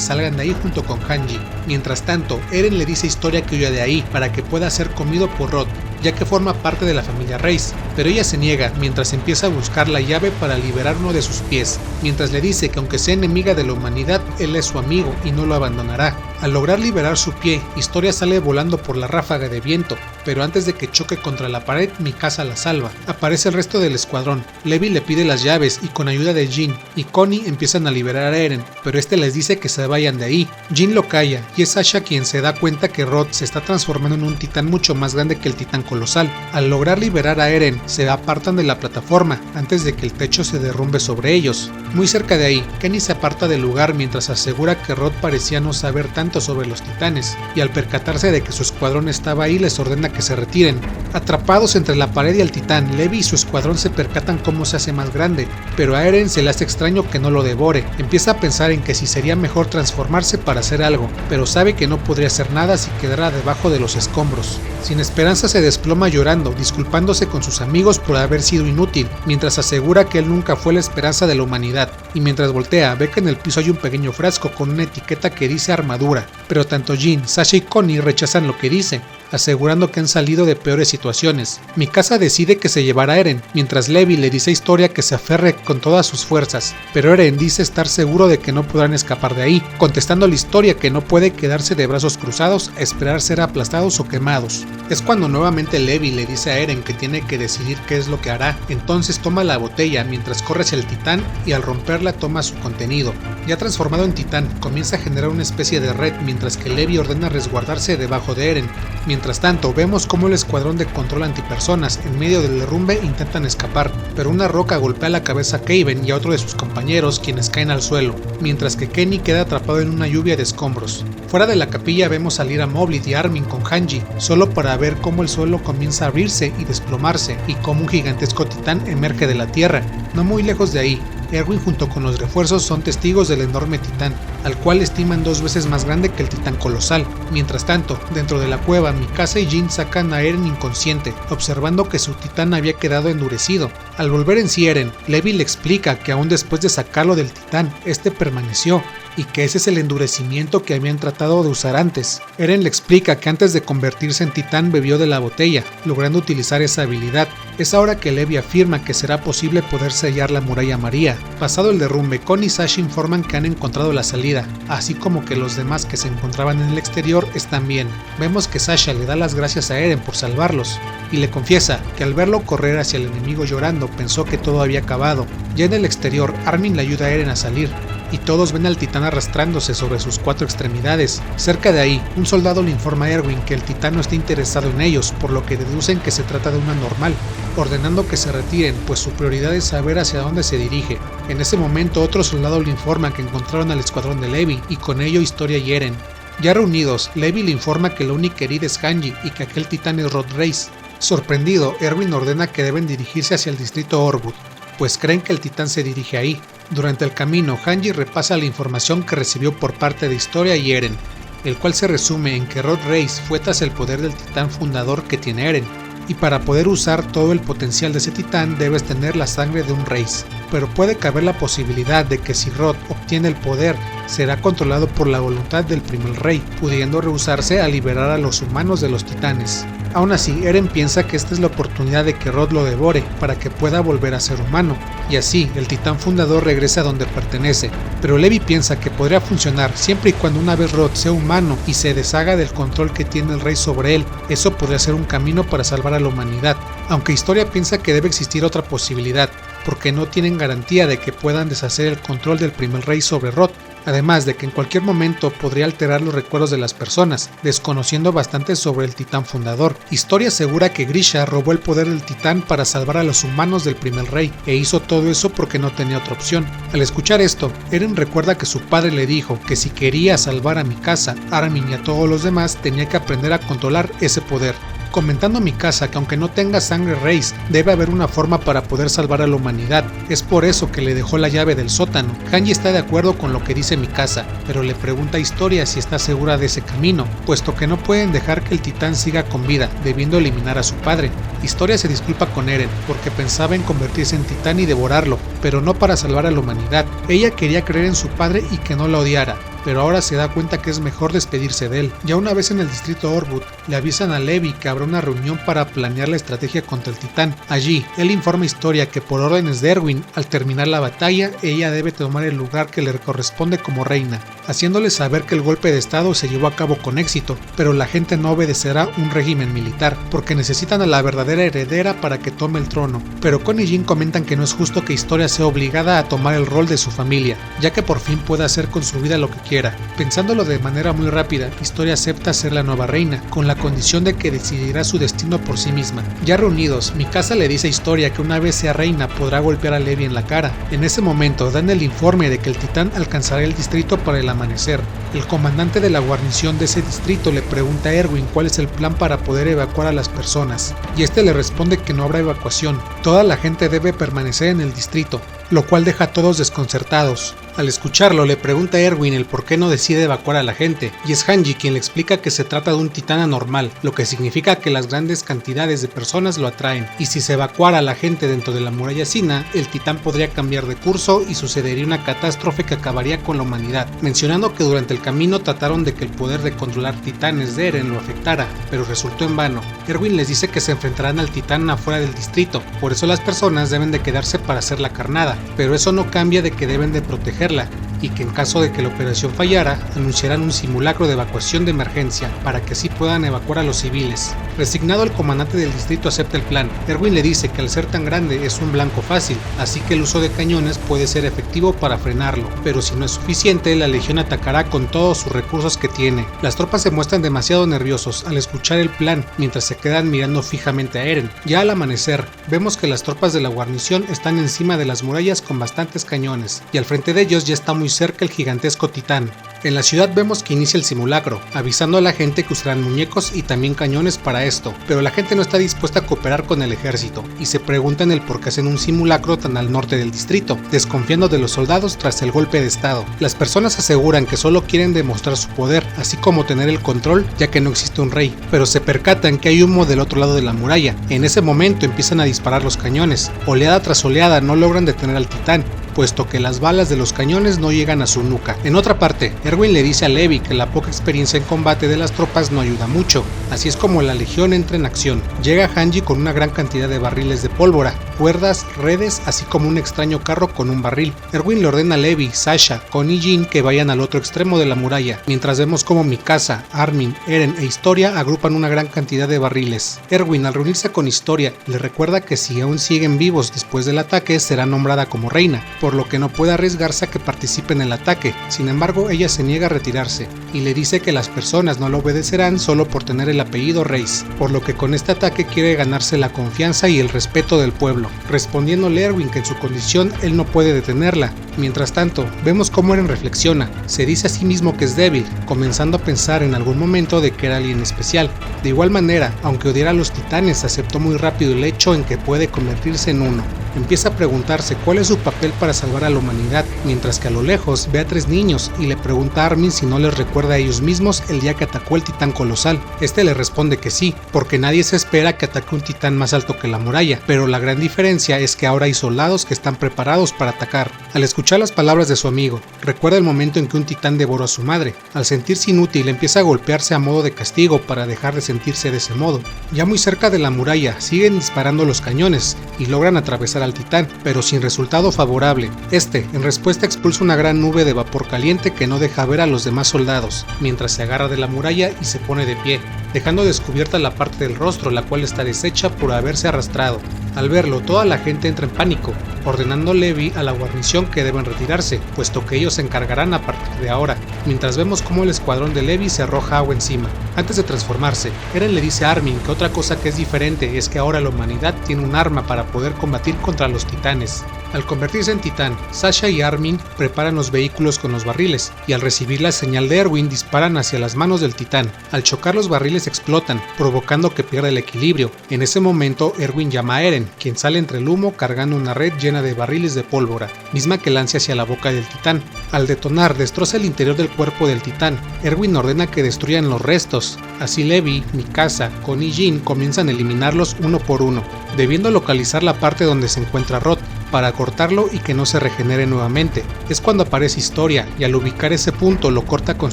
salgan de ahí junto con Hanji. Mientras tanto, Eren le dice a Historia que huya de ahí para que pueda ser comido por Rod, ya que forma parte de la familia Reiss, pero ella se niega mientras empieza a buscar la llave para liberar uno de sus pies, mientras le dice que aunque sea enemiga de la humanidad, él es su amigo y no lo abandonará. Al lograr liberar su pie, Historia sale volando por la ráfaga de viento, pero antes de que choque contra la pared, Mikasa la salva. Aparece el resto del escuadrón. Levi le pide las llaves y con ayuda de Jin y Connie empiezan a liberar a Eren, pero este les dice que se vayan de ahí. Jin lo calla y es Sasha quien se da cuenta que Rod se está transformando en un titán mucho más grande que el titán colosal. Al lograr liberar a Eren, se apartan de la plataforma antes de que el techo se derrumbe sobre ellos. Muy cerca de ahí, Kenny se aparta del lugar mientras asegura que Rod parecía no saber tanto sobre los titanes, y al percatarse de que su escuadrón estaba ahí les ordena que se retiren. Atrapados entre la pared y el titán, Levi y su escuadrón se percatan cómo se hace más grande, pero a Eren se le hace extraño que no lo devore. Empieza a pensar en que si sería mejor transformarse para hacer algo, pero sabe que no podría hacer nada si quedara debajo de los escombros. Sin esperanza se desploma llorando, disculpándose con sus amigos por haber sido inútil, mientras asegura que él nunca fue la esperanza de la humanidad, y mientras voltea ve que en el piso hay un pequeño frasco con una etiqueta que dice armadura, pero tanto Jin, Sasha y Connie rechazan lo que dice, asegurando que han salido de peores situaciones. Mikasa decide que se llevará a Eren, mientras Levi le dice a Historia que se aferre con todas sus fuerzas, pero Eren dice estar seguro de que no podrán escapar de ahí, contestando a la Historia que no puede quedarse de brazos cruzados a esperar ser aplastados o quemados. Es cuando nuevamente Levi le dice a Eren que tiene que decidir qué es lo que hará, entonces toma la botella mientras corre hacia el titán y al romperla toma su contenido. Ya transformado en titán, comienza a generar una especie de red mientras que Levi ordena resguardarse debajo de Eren. Mientras tanto, vemos cómo el escuadrón de control antipersonas en medio del derrumbe intentan escapar, pero una roca golpea la cabeza a Kaven y a otro de sus compañeros quienes caen al suelo, mientras que Kenny queda atrapado en una lluvia de escombros. Fuera de la capilla vemos salir a Moblith y Armin con Hanji, solo para ver cómo el suelo comienza a abrirse y desplomarse y cómo un gigantesco titán emerge de la tierra. No muy lejos de ahí, Erwin junto con los refuerzos son testigos del enorme titán, al cual estiman 2 veces más grande que el titán colosal. Mientras tanto, dentro de la cueva, Mikasa y Jin sacan a Eren inconsciente, observando que su titán había quedado endurecido. Al volver en sí Eren, Levi le explica que aún después de sacarlo del titán, este permaneció, y que ese es el endurecimiento que habían tratado de usar antes. Eren le explica que antes de convertirse en titán bebió de la botella, logrando utilizar esa habilidad. Es ahora que Levi afirma que será posible poder sellar la muralla María. Pasado el derrumbe, Connie y Sasha informan que han encontrado la salida, así como que los demás que se encontraban en el exterior están bien. Vemos que Sasha le da las gracias a Eren por salvarlos, y le confiesa que al verlo correr hacia el enemigo llorando pensó que todo había acabado. Ya en el exterior, Armin le ayuda a Eren a salir, y todos ven al titán arrastrándose sobre sus 4 extremidades. Cerca de ahí, un soldado le informa a Erwin que el titán no está interesado en ellos, por lo que deducen que se trata de una normal, ordenando que se retiren, pues su prioridad es saber hacia dónde se dirige. En ese momento otro soldado le informa que encontraron al escuadrón de Levi, y con ello Historia y Eren. Ya reunidos, Levi le informa que la única herida es Hanji y que aquel titán es Rod Reis. Sorprendido, Erwin ordena que deben dirigirse hacia el distrito Orbud, pues creen que el titán se dirige ahí. Durante el camino, Hanji repasa la información que recibió por parte de Historia y Eren, el cual se resume en que Rod Reis fue tras el poder del titán fundador que tiene Eren, y para poder usar todo el potencial de ese titán debes tener la sangre de un Reis, pero puede caber la posibilidad de que si Rod obtiene el poder, será controlado por la voluntad del primer rey, pudiendo rehusarse a liberar a los humanos de los titanes. Aún así, Eren piensa que esta es la oportunidad de que Rod lo devore para que pueda volver a ser humano, y así el titán fundador regresa a donde pertenece, pero Levi piensa que podría funcionar siempre y cuando una vez Rod sea humano y se deshaga del control que tiene el rey sobre él. Eso podría ser un camino para salvar a la humanidad, aunque Historia piensa que debe existir otra posibilidad, porque no tienen garantía de que puedan deshacer el control del primer rey sobre Rod, además de que en cualquier momento podría alterar los recuerdos de las personas, desconociendo bastante sobre el titán fundador. Historia asegura que Grisha robó el poder del titán para salvar a los humanos del primer rey, e hizo todo eso porque no tenía otra opción. Al escuchar esto, Eren recuerda que su padre le dijo que si quería salvar a Mikasa, Armin y a todos los demás tenía que aprender a controlar ese poder, comentando a Mikasa que aunque no tenga sangre Reis, debe haber una forma para poder salvar a la humanidad. Es por eso que le dejó la llave del sótano. Hanji está de acuerdo con lo que dice Mikasa, pero le pregunta a Historia si está segura de ese camino, puesto que no pueden dejar que el titán siga con vida, debiendo eliminar a su padre. Historia se disculpa con Eren, porque pensaba en convertirse en titán y devorarlo, pero no para salvar a la humanidad. Ella quería creer en su padre y que no la odiara, pero ahora se da cuenta que es mejor despedirse de él. Ya una vez en el distrito Orbud, le avisan a Levi que habrá una reunión para planear la estrategia contra el titán. Allí, él informa a Historia que por órdenes de Erwin, al terminar la batalla, ella debe tomar el lugar que le corresponde como reina, haciéndole saber que el golpe de estado se llevó a cabo con éxito, pero la gente no obedecerá un régimen militar, porque necesitan a la verdadera heredera para que tome el trono. Pero Kon y Jin comentan que no es justo que Historia sea obligada a tomar el rol de su familia, ya que por fin puede hacer con su vida lo que quiera. Pensándolo de manera muy rápida, Historia acepta ser la nueva reina, con la condición de que decidirá su destino por sí misma. Ya reunidos, Mikasa le dice a Historia que una vez sea reina podrá golpear a Levi en la cara. En ese momento dan el informe de que el titán alcanzará el distrito para el amanecer. El comandante de la guarnición de ese distrito le pregunta a Erwin cuál es el plan para poder evacuar a las personas, y este le responde que no habrá evacuación, toda la gente debe permanecer en el distrito, lo cual deja a todos desconcertados. Al escucharlo, le pregunta a Erwin el por qué no decide evacuar a la gente, y es Hanji quien le explica que se trata de un titán anormal, lo que significa que las grandes cantidades de personas lo atraen, y si se evacuara a la gente dentro de la muralla Sina, el titán podría cambiar de curso y sucedería una catástrofe que acabaría con la humanidad, mencionando que durante el camino trataron de que el poder de controlar titanes de Eren lo afectara, pero resultó en vano. Erwin les dice que se enfrentarán al titán afuera del distrito, por eso las personas deben de quedarse para hacer la carnada, pero eso no cambia de que deben de protegerla, y que en caso de que la operación fallara, anunciarán un simulacro de evacuación de emergencia para que así puedan evacuar a los civiles. Resignado, el comandante del distrito acepta el plan. Erwin le dice que al ser tan grande es un blanco fácil, así que el uso de cañones puede ser efectivo para frenarlo, pero si no es suficiente, la legión atacará con todos sus recursos que tiene. Las tropas se muestran demasiado nerviosos al escuchar el plan, mientras se quedan mirando fijamente a Eren. Ya al amanecer, vemos que las tropas de la guarnición están encima de las murallas con bastantes cañones, y al frente de ellos ya está muy cerca el gigantesco titán. En la ciudad vemos que inicia el simulacro, avisando a la gente que usarán muñecos y también cañones para esto, pero la gente no está dispuesta a cooperar con el ejército, y se preguntan el por qué hacen un simulacro tan al norte del distrito, desconfiando de los soldados tras el golpe de estado. Las personas aseguran que solo quieren demostrar su poder, así como tener el control, ya que no existe un rey, pero se percatan que hay humo del otro lado de la muralla. En ese momento empiezan a disparar los cañones. Oleada tras oleada no logran detener al titán, puesto que las balas de los cañones no llegan a su nuca. En otra parte, Erwin le dice a Levi que la poca experiencia en combate de las tropas no ayuda mucho, así es como la legión entra en acción. Llega Hanji con una gran cantidad de barriles de pólvora, cuerdas, redes, así como un extraño carro con un barril. Erwin le ordena a Levi, Sasha, Kon y Jin que vayan al otro extremo de la muralla, mientras vemos como Mikasa, Armin, Eren e Historia agrupan una gran cantidad de barriles. Erwin, al reunirse con Historia, le recuerda que si aún siguen vivos después del ataque, será nombrada como reina, por lo que no puede arriesgarse a que participe en el ataque. Sin embargo, ella se niega a retirarse y le dice que las personas no lo obedecerán solo por tener el apellido Reis, por lo que con este ataque quiere ganarse la confianza y el respeto del pueblo. respondiéndole Erwin que en su condición él no puede detenerla. Mientras tanto, vemos cómo Eren reflexiona, se dice a sí mismo que es débil, comenzando a pensar en algún momento de que era alguien especial. De igual manera, aunque odiara a los titanes, aceptó muy rápido el hecho en que puede convertirse en uno. Empieza a preguntarse cuál es su papel para salvar a la humanidad, mientras que a lo lejos ve a 3 niños y le pregunta a Armin si no les recuerda a ellos mismos el día que atacó el titán colosal. Este le responde que sí, porque nadie se espera que ataque un titán más alto que la muralla, pero la gran diferencia es que ahora hay soldados que están preparados para atacar. Al escuchar las palabras de su amigo, recuerda el momento en que un titán devoró a su madre. Al sentirse inútil, empieza a golpearse a modo de castigo para dejar de sentirse de ese modo. Ya muy cerca de la muralla, siguen disparando los cañones y logran atravesar al titán, pero sin resultado favorable. Este, en respuesta, expulsa una gran nube de vapor caliente que no deja ver a los demás soldados, mientras se agarra de la muralla y se pone de pie, dejando descubierta la parte del rostro, la cual está deshecha por haberse arrastrado. Al verlo, toda la gente entra en pánico, ordenando Levi a la guarnición que deben retirarse, puesto que ellos se encargarán a partir de ahora, mientras vemos cómo el escuadrón de Levi se arroja agua encima. Antes de transformarse, Eren le dice a Armin que otra cosa que es diferente es que ahora la humanidad tiene un arma para poder combatir contra los titanes. Al convertirse en titán, Sasha y Armin preparan los vehículos con los barriles, y al recibir la señal de Erwin disparan hacia las manos del titán. Al chocar los barriles explotan, provocando que pierda el equilibrio. En ese momento Erwin llama a Eren, quien sale entre el humo cargando una red llena de barriles de pólvora, misma que lanza hacia la boca del titán. Al detonar, destroza el interior del cuerpo del titán. Erwin ordena que destruyan los restos. Así Levi, Mikasa, Kon y Jin comienzan a eliminarlos uno por uno, debiendo localizar la parte donde se encuentra Rod, para cortarlo y que no se regenere nuevamente. Es cuando aparece Historia y al ubicar ese punto lo corta con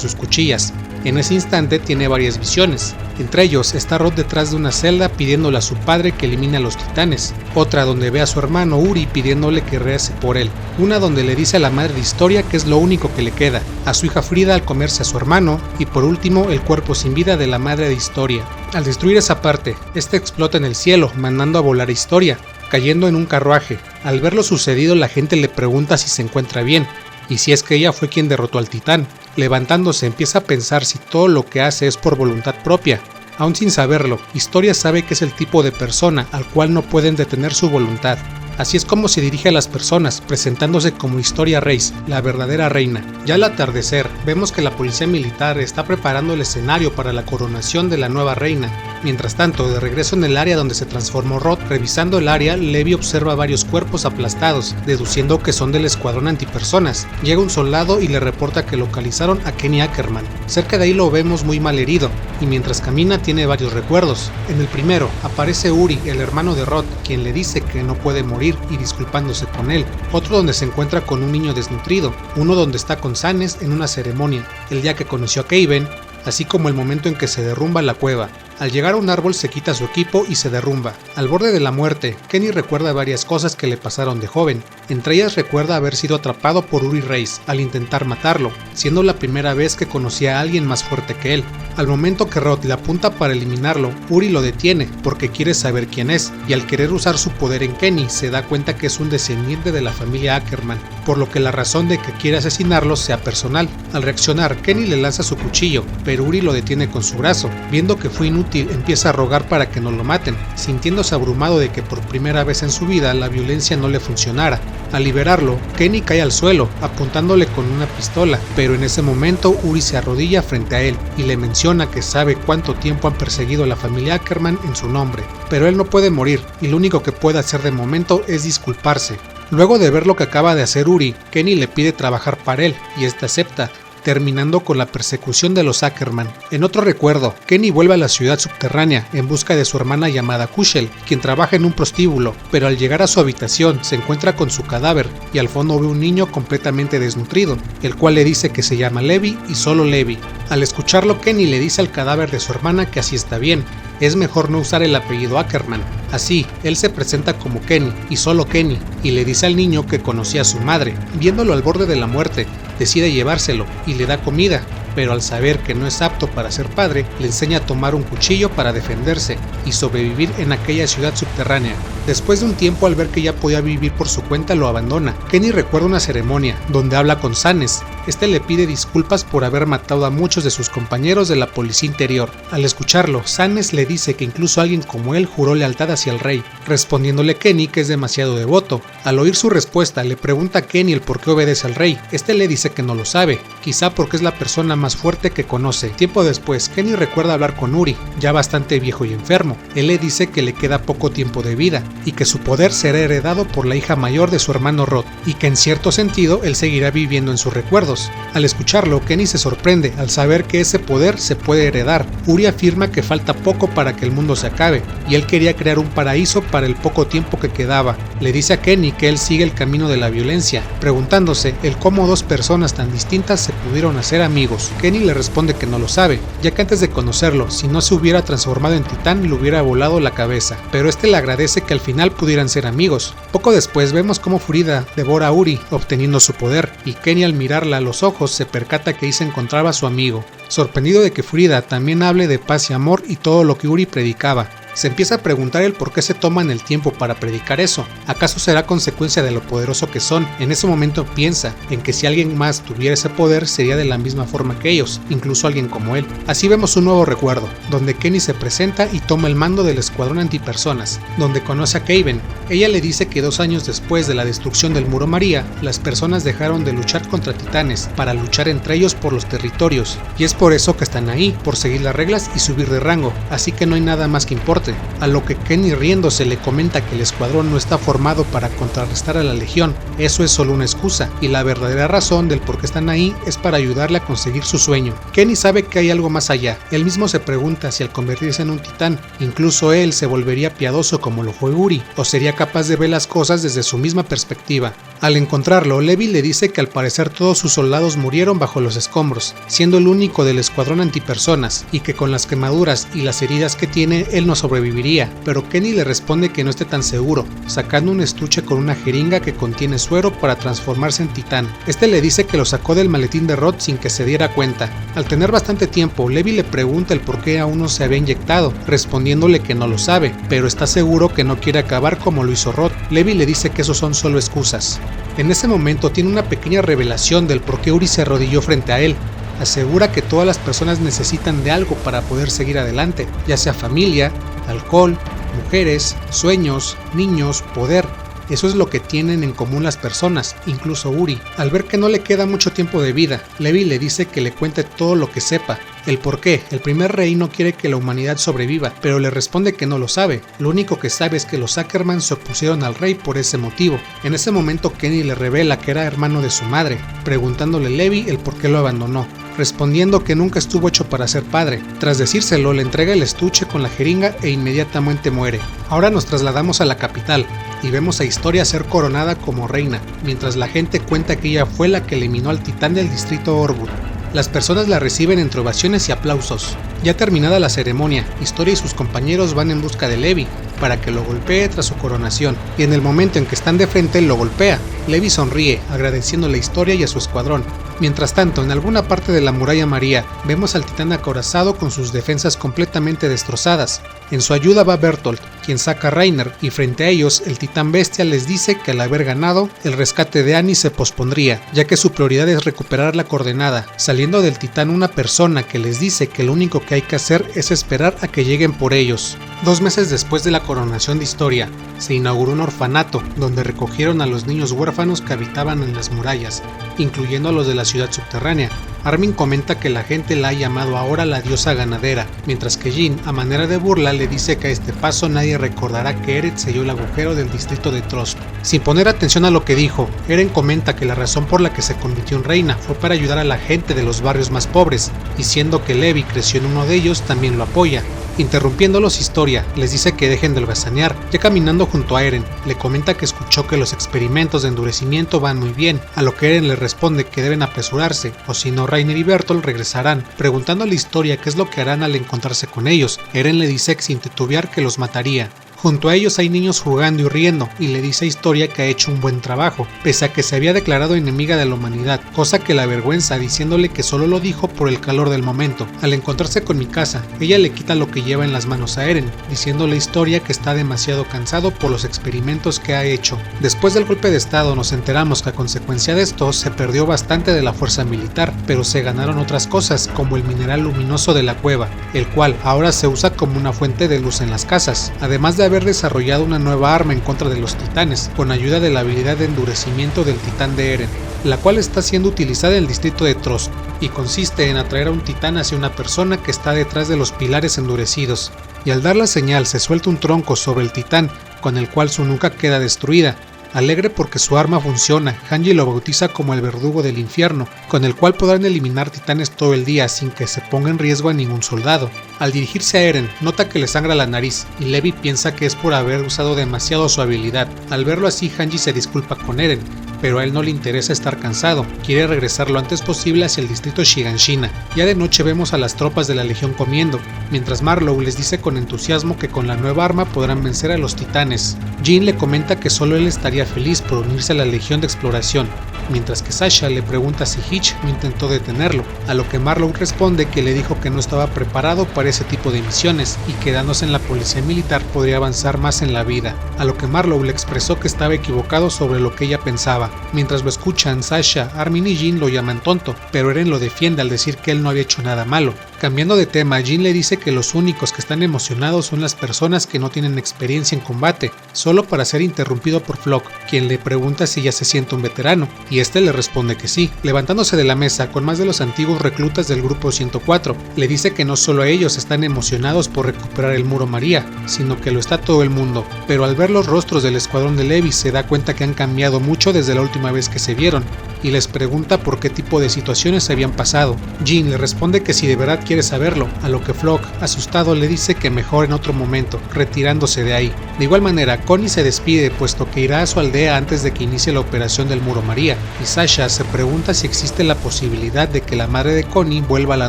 sus cuchillas. En ese instante tiene varias visiones. Entre ellos está Rod detrás de una celda pidiéndole a su padre que elimine a los titanes. Otra donde ve a su hermano Uri pidiéndole que rece por él. Una donde le dice a la madre de Historia que es lo único que le queda. A su hija Frida al comerse a su hermano. Y por último el cuerpo sin vida de la madre de Historia. Al destruir esa parte, este explota en el cielo mandando a volar a Historia, cayendo en un carruaje. Al ver lo sucedido, la gente le pregunta si se encuentra bien, y si es que ella fue quien derrotó al titán. Levantándose empieza a pensar si todo lo que hace es por voluntad propia. Aún sin saberlo, Historia sabe que es el tipo de persona al cual no pueden detener su voluntad. Así es como se dirige a las personas, presentándose como Historia Reis, la verdadera reina. Ya al atardecer, vemos que la policía militar está preparando el escenario para la coronación de la nueva reina. Mientras tanto, de regreso en el área donde se transformó Rod, revisando el área, Levi observa varios cuerpos aplastados, deduciendo que son del escuadrón antipersonas. Llega un soldado y le reporta que localizaron a Kenny Ackerman. Cerca de ahí lo vemos muy mal herido, y mientras camina tiene varios recuerdos. En el primero, aparece Uri, el hermano de Rod, quien le dice que no puede morir y disculpándose con él. Otro donde se encuentra con un niño desnutrido. Uno donde está con Sanes en una ceremonia, el día que conoció a Kaven, así como el momento en que se derrumba la cueva. Al llegar a un árbol se quita su equipo y se derrumba. Al borde de la muerte, Kenny recuerda varias cosas que le pasaron de joven. Entre ellas recuerda haber sido atrapado por Uri Reis al intentar matarlo, siendo la primera vez que conocía a alguien más fuerte que él. Al momento que Rod le apunta para eliminarlo, Uri lo detiene porque quiere saber quién es, y al querer usar su poder en Kenny se da cuenta que es un descendiente de la familia Ackerman, por lo que la razón de que quiere asesinarlo sea personal. Al reaccionar, Kenny le lanza su cuchillo, pero Uri lo detiene con su brazo. Viendo que fue inútil, empieza a rogar para que no lo maten, sintiéndose abrumado de que por primera vez en su vida la violencia no le funcionara. Al liberarlo, Kenny cae al suelo, apuntándole con una pistola, pero en ese momento Uri se arrodilla frente a él y le menciona que sabe cuánto tiempo han perseguido a la familia Ackerman en su nombre, pero él no puede morir y lo único que puede hacer de momento es disculparse. Luego de ver lo que acaba de hacer Uri, Kenny le pide trabajar para él y este acepta, terminando con la persecución de los Ackerman. En otro recuerdo, Kenny vuelve a la ciudad subterránea en busca de su hermana llamada Kushel, quien trabaja en un prostíbulo, pero al llegar a su habitación se encuentra con su cadáver y al fondo ve un niño completamente desnutrido, el cual le dice que se llama Levi y solo Levi. Al escucharlo, Kenny le dice al cadáver de su hermana que así está bien, es mejor no usar el apellido Ackerman. Así, él se presenta como Kenny y solo Kenny, y le dice al niño que conocía a su madre. Viéndolo al borde de la muerte, decide llevárselo y le da comida, pero al saber que no es apto para ser padre, le enseña a tomar un cuchillo para defenderse y sobrevivir en aquella ciudad subterránea. Después de un tiempo, al ver que ya podía vivir por su cuenta, lo abandona. Kenny recuerda una ceremonia donde habla con Sanes. Este le pide disculpas por haber matado a muchos de sus compañeros de la policía interior. Al escucharlo, Sanes le dice que incluso alguien como él juró lealtad hacia el rey, respondiéndole Kenny que es demasiado devoto. Al oír su respuesta, le pregunta a Kenny el por qué obedece al rey. Este le dice que no lo sabe, quizá porque es la persona más fuerte que conoce. Tiempo después, Kenny recuerda hablar con Uri, ya bastante viejo y enfermo. Él le dice que le queda poco tiempo de vida y que su poder será heredado por la hija mayor de su hermano Rod, y que en cierto sentido él seguirá viviendo en sus recuerdos. Al escucharlo, Kenny se sorprende al saber que ese poder se puede heredar. Uri afirma que falta poco para que el mundo se acabe, y él quería crear un paraíso para el poco tiempo que quedaba. Le dice a Kenny que él sigue el camino de la violencia, preguntándose el cómo dos personas tan distintas se pudieron hacer amigos. Kenny le responde que no lo sabe, ya que antes de conocerlo, si no se hubiera transformado en titán, le hubiera volado la cabeza, pero este le agradece que al final pudieran ser amigos. Poco después vemos cómo Frida devora a Uri, obteniendo su poder, y Kenny al mirarla a los ojos se percata que ahí se encontraba a su amigo. Sorprendido de que Frida también hable de paz y amor y todo lo que Uri predicaba, se empieza a preguntar el por qué se toman el tiempo para predicar eso. ¿Acaso será consecuencia de lo poderoso que son? En ese momento piensa en que si alguien más tuviera ese poder sería de la misma forma que ellos, incluso alguien como él. Así vemos un nuevo recuerdo, donde Kenny se presenta y toma el mando del escuadrón antipersonas, donde conoce a Kaven. Ella le dice que 2 años después de la destrucción del Muro María, las personas dejaron de luchar contra titanes para luchar entre ellos por los territorios, y es por eso que están ahí, por seguir las reglas y subir de rango, así que no hay nada más que importe. A lo que Kenny riéndose le comenta que el escuadrón no está formado para contrarrestar a la legión, eso es solo una excusa, y la verdadera razón del por qué están ahí es para ayudarle a conseguir su sueño. Kenny sabe que hay algo más allá, él mismo se pregunta si al convertirse en un titán, incluso él se volvería piadoso como lo fue Uri, o sería capaz de ver las cosas desde su misma perspectiva. Al encontrarlo, Levi le dice que al parecer todos sus soldados murieron bajo los escombros, siendo el único del escuadrón antipersonas, y que con las quemaduras y las heridas que tiene, él no sobreviviría, pero Kenny le responde que no esté tan seguro, sacando un estuche con una jeringa que contiene suero para transformarse en titán. Este le dice que lo sacó del maletín de Rod sin que se diera cuenta. Al tener bastante tiempo, Levi le pregunta el por qué aún no se había inyectado, respondiéndole que no lo sabe, pero está seguro que no quiere acabar como lo hizo Rod. Levi le dice que esos son solo excusas. En ese momento tiene una pequeña revelación del por qué Uri se arrodilló frente a él. Asegura que todas las personas necesitan de algo para poder seguir adelante, ya sea familia, alcohol, mujeres, sueños, niños, poder. Eso es lo que tienen en común las personas, incluso Uri. Al ver que no le queda mucho tiempo de vida, Levi le dice que le cuente todo lo que sepa. El por qué, el primer rey no quiere que la humanidad sobreviva, pero le responde que no lo sabe. Lo único que sabe es que los Ackerman se opusieron al rey por ese motivo. En ese momento Kenny le revela que era hermano de su madre, preguntándole a Levi el por qué lo abandonó, respondiendo que nunca estuvo hecho para ser padre. Tras decírselo, le entrega el estuche con la jeringa e inmediatamente muere. Ahora nos trasladamos a la capital y vemos a Historia ser coronada como reina, mientras la gente cuenta que ella fue la que eliminó al titán del distrito Orwood. Las personas la reciben entre ovaciones y aplausos. Ya terminada la ceremonia, Historia y sus compañeros van en busca de Levi para que lo golpee tras su coronación, y en el momento en que están de frente lo golpea. Levi sonríe, agradeciéndole a Historia y a su escuadrón. Mientras tanto, en alguna parte de la Muralla María, vemos al titán acorazado con sus defensas completamente destrozadas. En su ayuda va Bertolt, quien saca a Reiner, y frente a ellos, el titán bestia les dice que al haber ganado, el rescate de Annie se pospondría, ya que su prioridad es recuperar la coordenada, saliendo del titán una persona que les dice que lo único que hay que hacer es esperar a que lleguen por ellos. 2 meses después de la coronación de Historia, se inauguró un orfanato, donde recogieron a los niños huérfanos que habitaban en las murallas, incluyendo a los de la ciudad subterránea. Armin comenta que la gente la ha llamado ahora la diosa ganadera, mientras que Jean, a manera de burla, le dice que a este paso nadie recordará que Eren selló el agujero del distrito de Trosp. Sin poner atención a lo que dijo, Eren comenta que la razón por la que se convirtió en reina fue para ayudar a la gente de los barrios más pobres, y siendo que Levi creció en uno de ellos, también lo apoya. Interrumpiéndolos Historia, les dice que dejen de holgazanear. Ya caminando junto a Eren, le comenta que escuchó que los experimentos de endurecimiento van muy bien, a lo que Eren le responde que deben apresurarse, o si no Reiner y Bertolt regresarán. Preguntándole a Historia qué es lo que harán al encontrarse con ellos, Eren le dice que sin titubear que los mataría. Junto a ellos hay niños jugando y riendo, y le dice a Historia que ha hecho un buen trabajo, pese a que se había declarado enemiga de la humanidad, cosa que la avergüenza, diciéndole que solo lo dijo por el calor del momento. Al encontrarse con Mikasa, ella le quita lo que lleva en las manos a Eren, diciéndole a Historia que está demasiado cansado por los experimentos que ha hecho. Después del golpe de estado nos enteramos que a consecuencia de esto se perdió bastante de la fuerza militar, pero se ganaron otras cosas como el mineral luminoso de la cueva, el cual ahora se usa como una fuente de luz en las casas, además de haber desarrollado una nueva arma en contra de los titanes, con ayuda de la habilidad de endurecimiento del titán de Eren, la cual está siendo utilizada en el distrito de Trost, y consiste en atraer a un titán hacia una persona que está detrás de los pilares endurecidos, y al dar la señal se suelta un tronco sobre el titán, con el cual su nuca queda destruida. Alegre porque su arma funciona, Hanji lo bautiza como el verdugo del infierno, con el cual podrán eliminar titanes todo el día sin que se ponga en riesgo a ningún soldado. Al dirigirse a Eren, nota que le sangra la nariz, y Levi piensa que es por haber usado demasiado su habilidad. Al verlo así, Hanji se disculpa con Eren, pero a él no le interesa estar cansado, quiere regresar lo antes posible hacia el distrito Shiganshina. Ya de noche vemos a las tropas de la legión comiendo, mientras Marlowe les dice con entusiasmo que con la nueva arma podrán vencer a los titanes. Jin le comenta que solo él estaría feliz por unirse a la legión de exploración, mientras que Sasha le pregunta si Hitch no intentó detenerlo, a lo que Marlowe responde que le dijo que no estaba preparado para ese tipo de misiones y quedándose en la policía militar podría avanzar más en la vida, a lo que Marlowe le expresó que estaba equivocado sobre lo que ella pensaba. Mientras lo escuchan, Sasha, Armin y Jin lo llaman tonto, pero Eren lo defiende al decir que él no había hecho nada malo. Cambiando de tema, Jin le dice que los únicos que están emocionados son las personas que no tienen experiencia en combate, solo para ser interrumpido por Flock, quien le pregunta si ya se siente un veterano, y este le responde que sí. Levantándose de la mesa con más de los antiguos reclutas del grupo 104, le dice que no solo ellos están emocionados por recuperar el Muro María, sino que lo está todo el mundo, pero al ver los rostros del escuadrón de Levi se da cuenta que han cambiado mucho desde la última vez que se vieron, y les pregunta por qué tipo de situaciones se habían pasado. Jin le responde que si de verdad quiere saberlo, a lo que Flock, asustado, le dice que mejor en otro momento, retirándose de ahí. De igual manera, Connie se despide puesto que irá a su aldea antes de que inicie la operación del Muro María, y Sasha se pregunta si existe la posibilidad de que la madre de Connie vuelva a la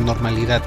normalidad,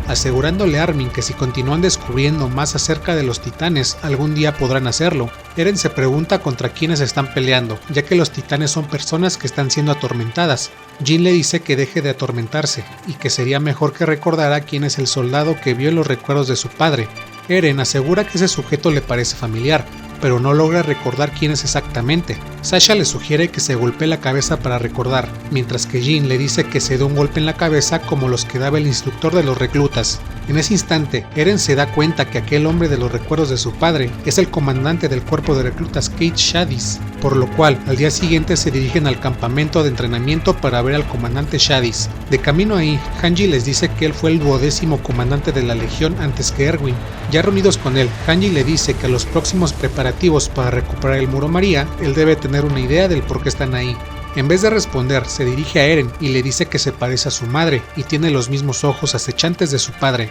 asegurándole a Armin que si continúan descubriendo más acerca de los titanes, algún día podrán hacerlo. Eren se pregunta contra quiénes están peleando, ya que los titanes son personas que están siendo atormentadas. Jin le dice que deje de atormentarse, y que sería mejor que recordara quién es el soldado que vio en los recuerdos de su padre. Eren asegura que ese sujeto le parece familiar, pero no logra recordar quién es exactamente. Sasha le sugiere que se golpee la cabeza para recordar, mientras que Jin le dice que se dé un golpe en la cabeza como los que daba el instructor de los reclutas. En ese instante, Eren se da cuenta que aquel hombre de los recuerdos de su padre es el comandante del cuerpo de reclutas Cait Shadis, por lo cual al día siguiente se dirigen al campamento de entrenamiento para ver al comandante Shadis. De camino ahí, Hanji les dice que él fue el 12º comandante de la legión antes que Erwin. Ya reunidos con él, Hanji le dice que a los próximos preparativos para recuperar el Muro María, él debe tener una idea del por qué están ahí. En vez de responder, se dirige a Eren y le dice que se parece a su madre y tiene los mismos ojos acechantes de su padre.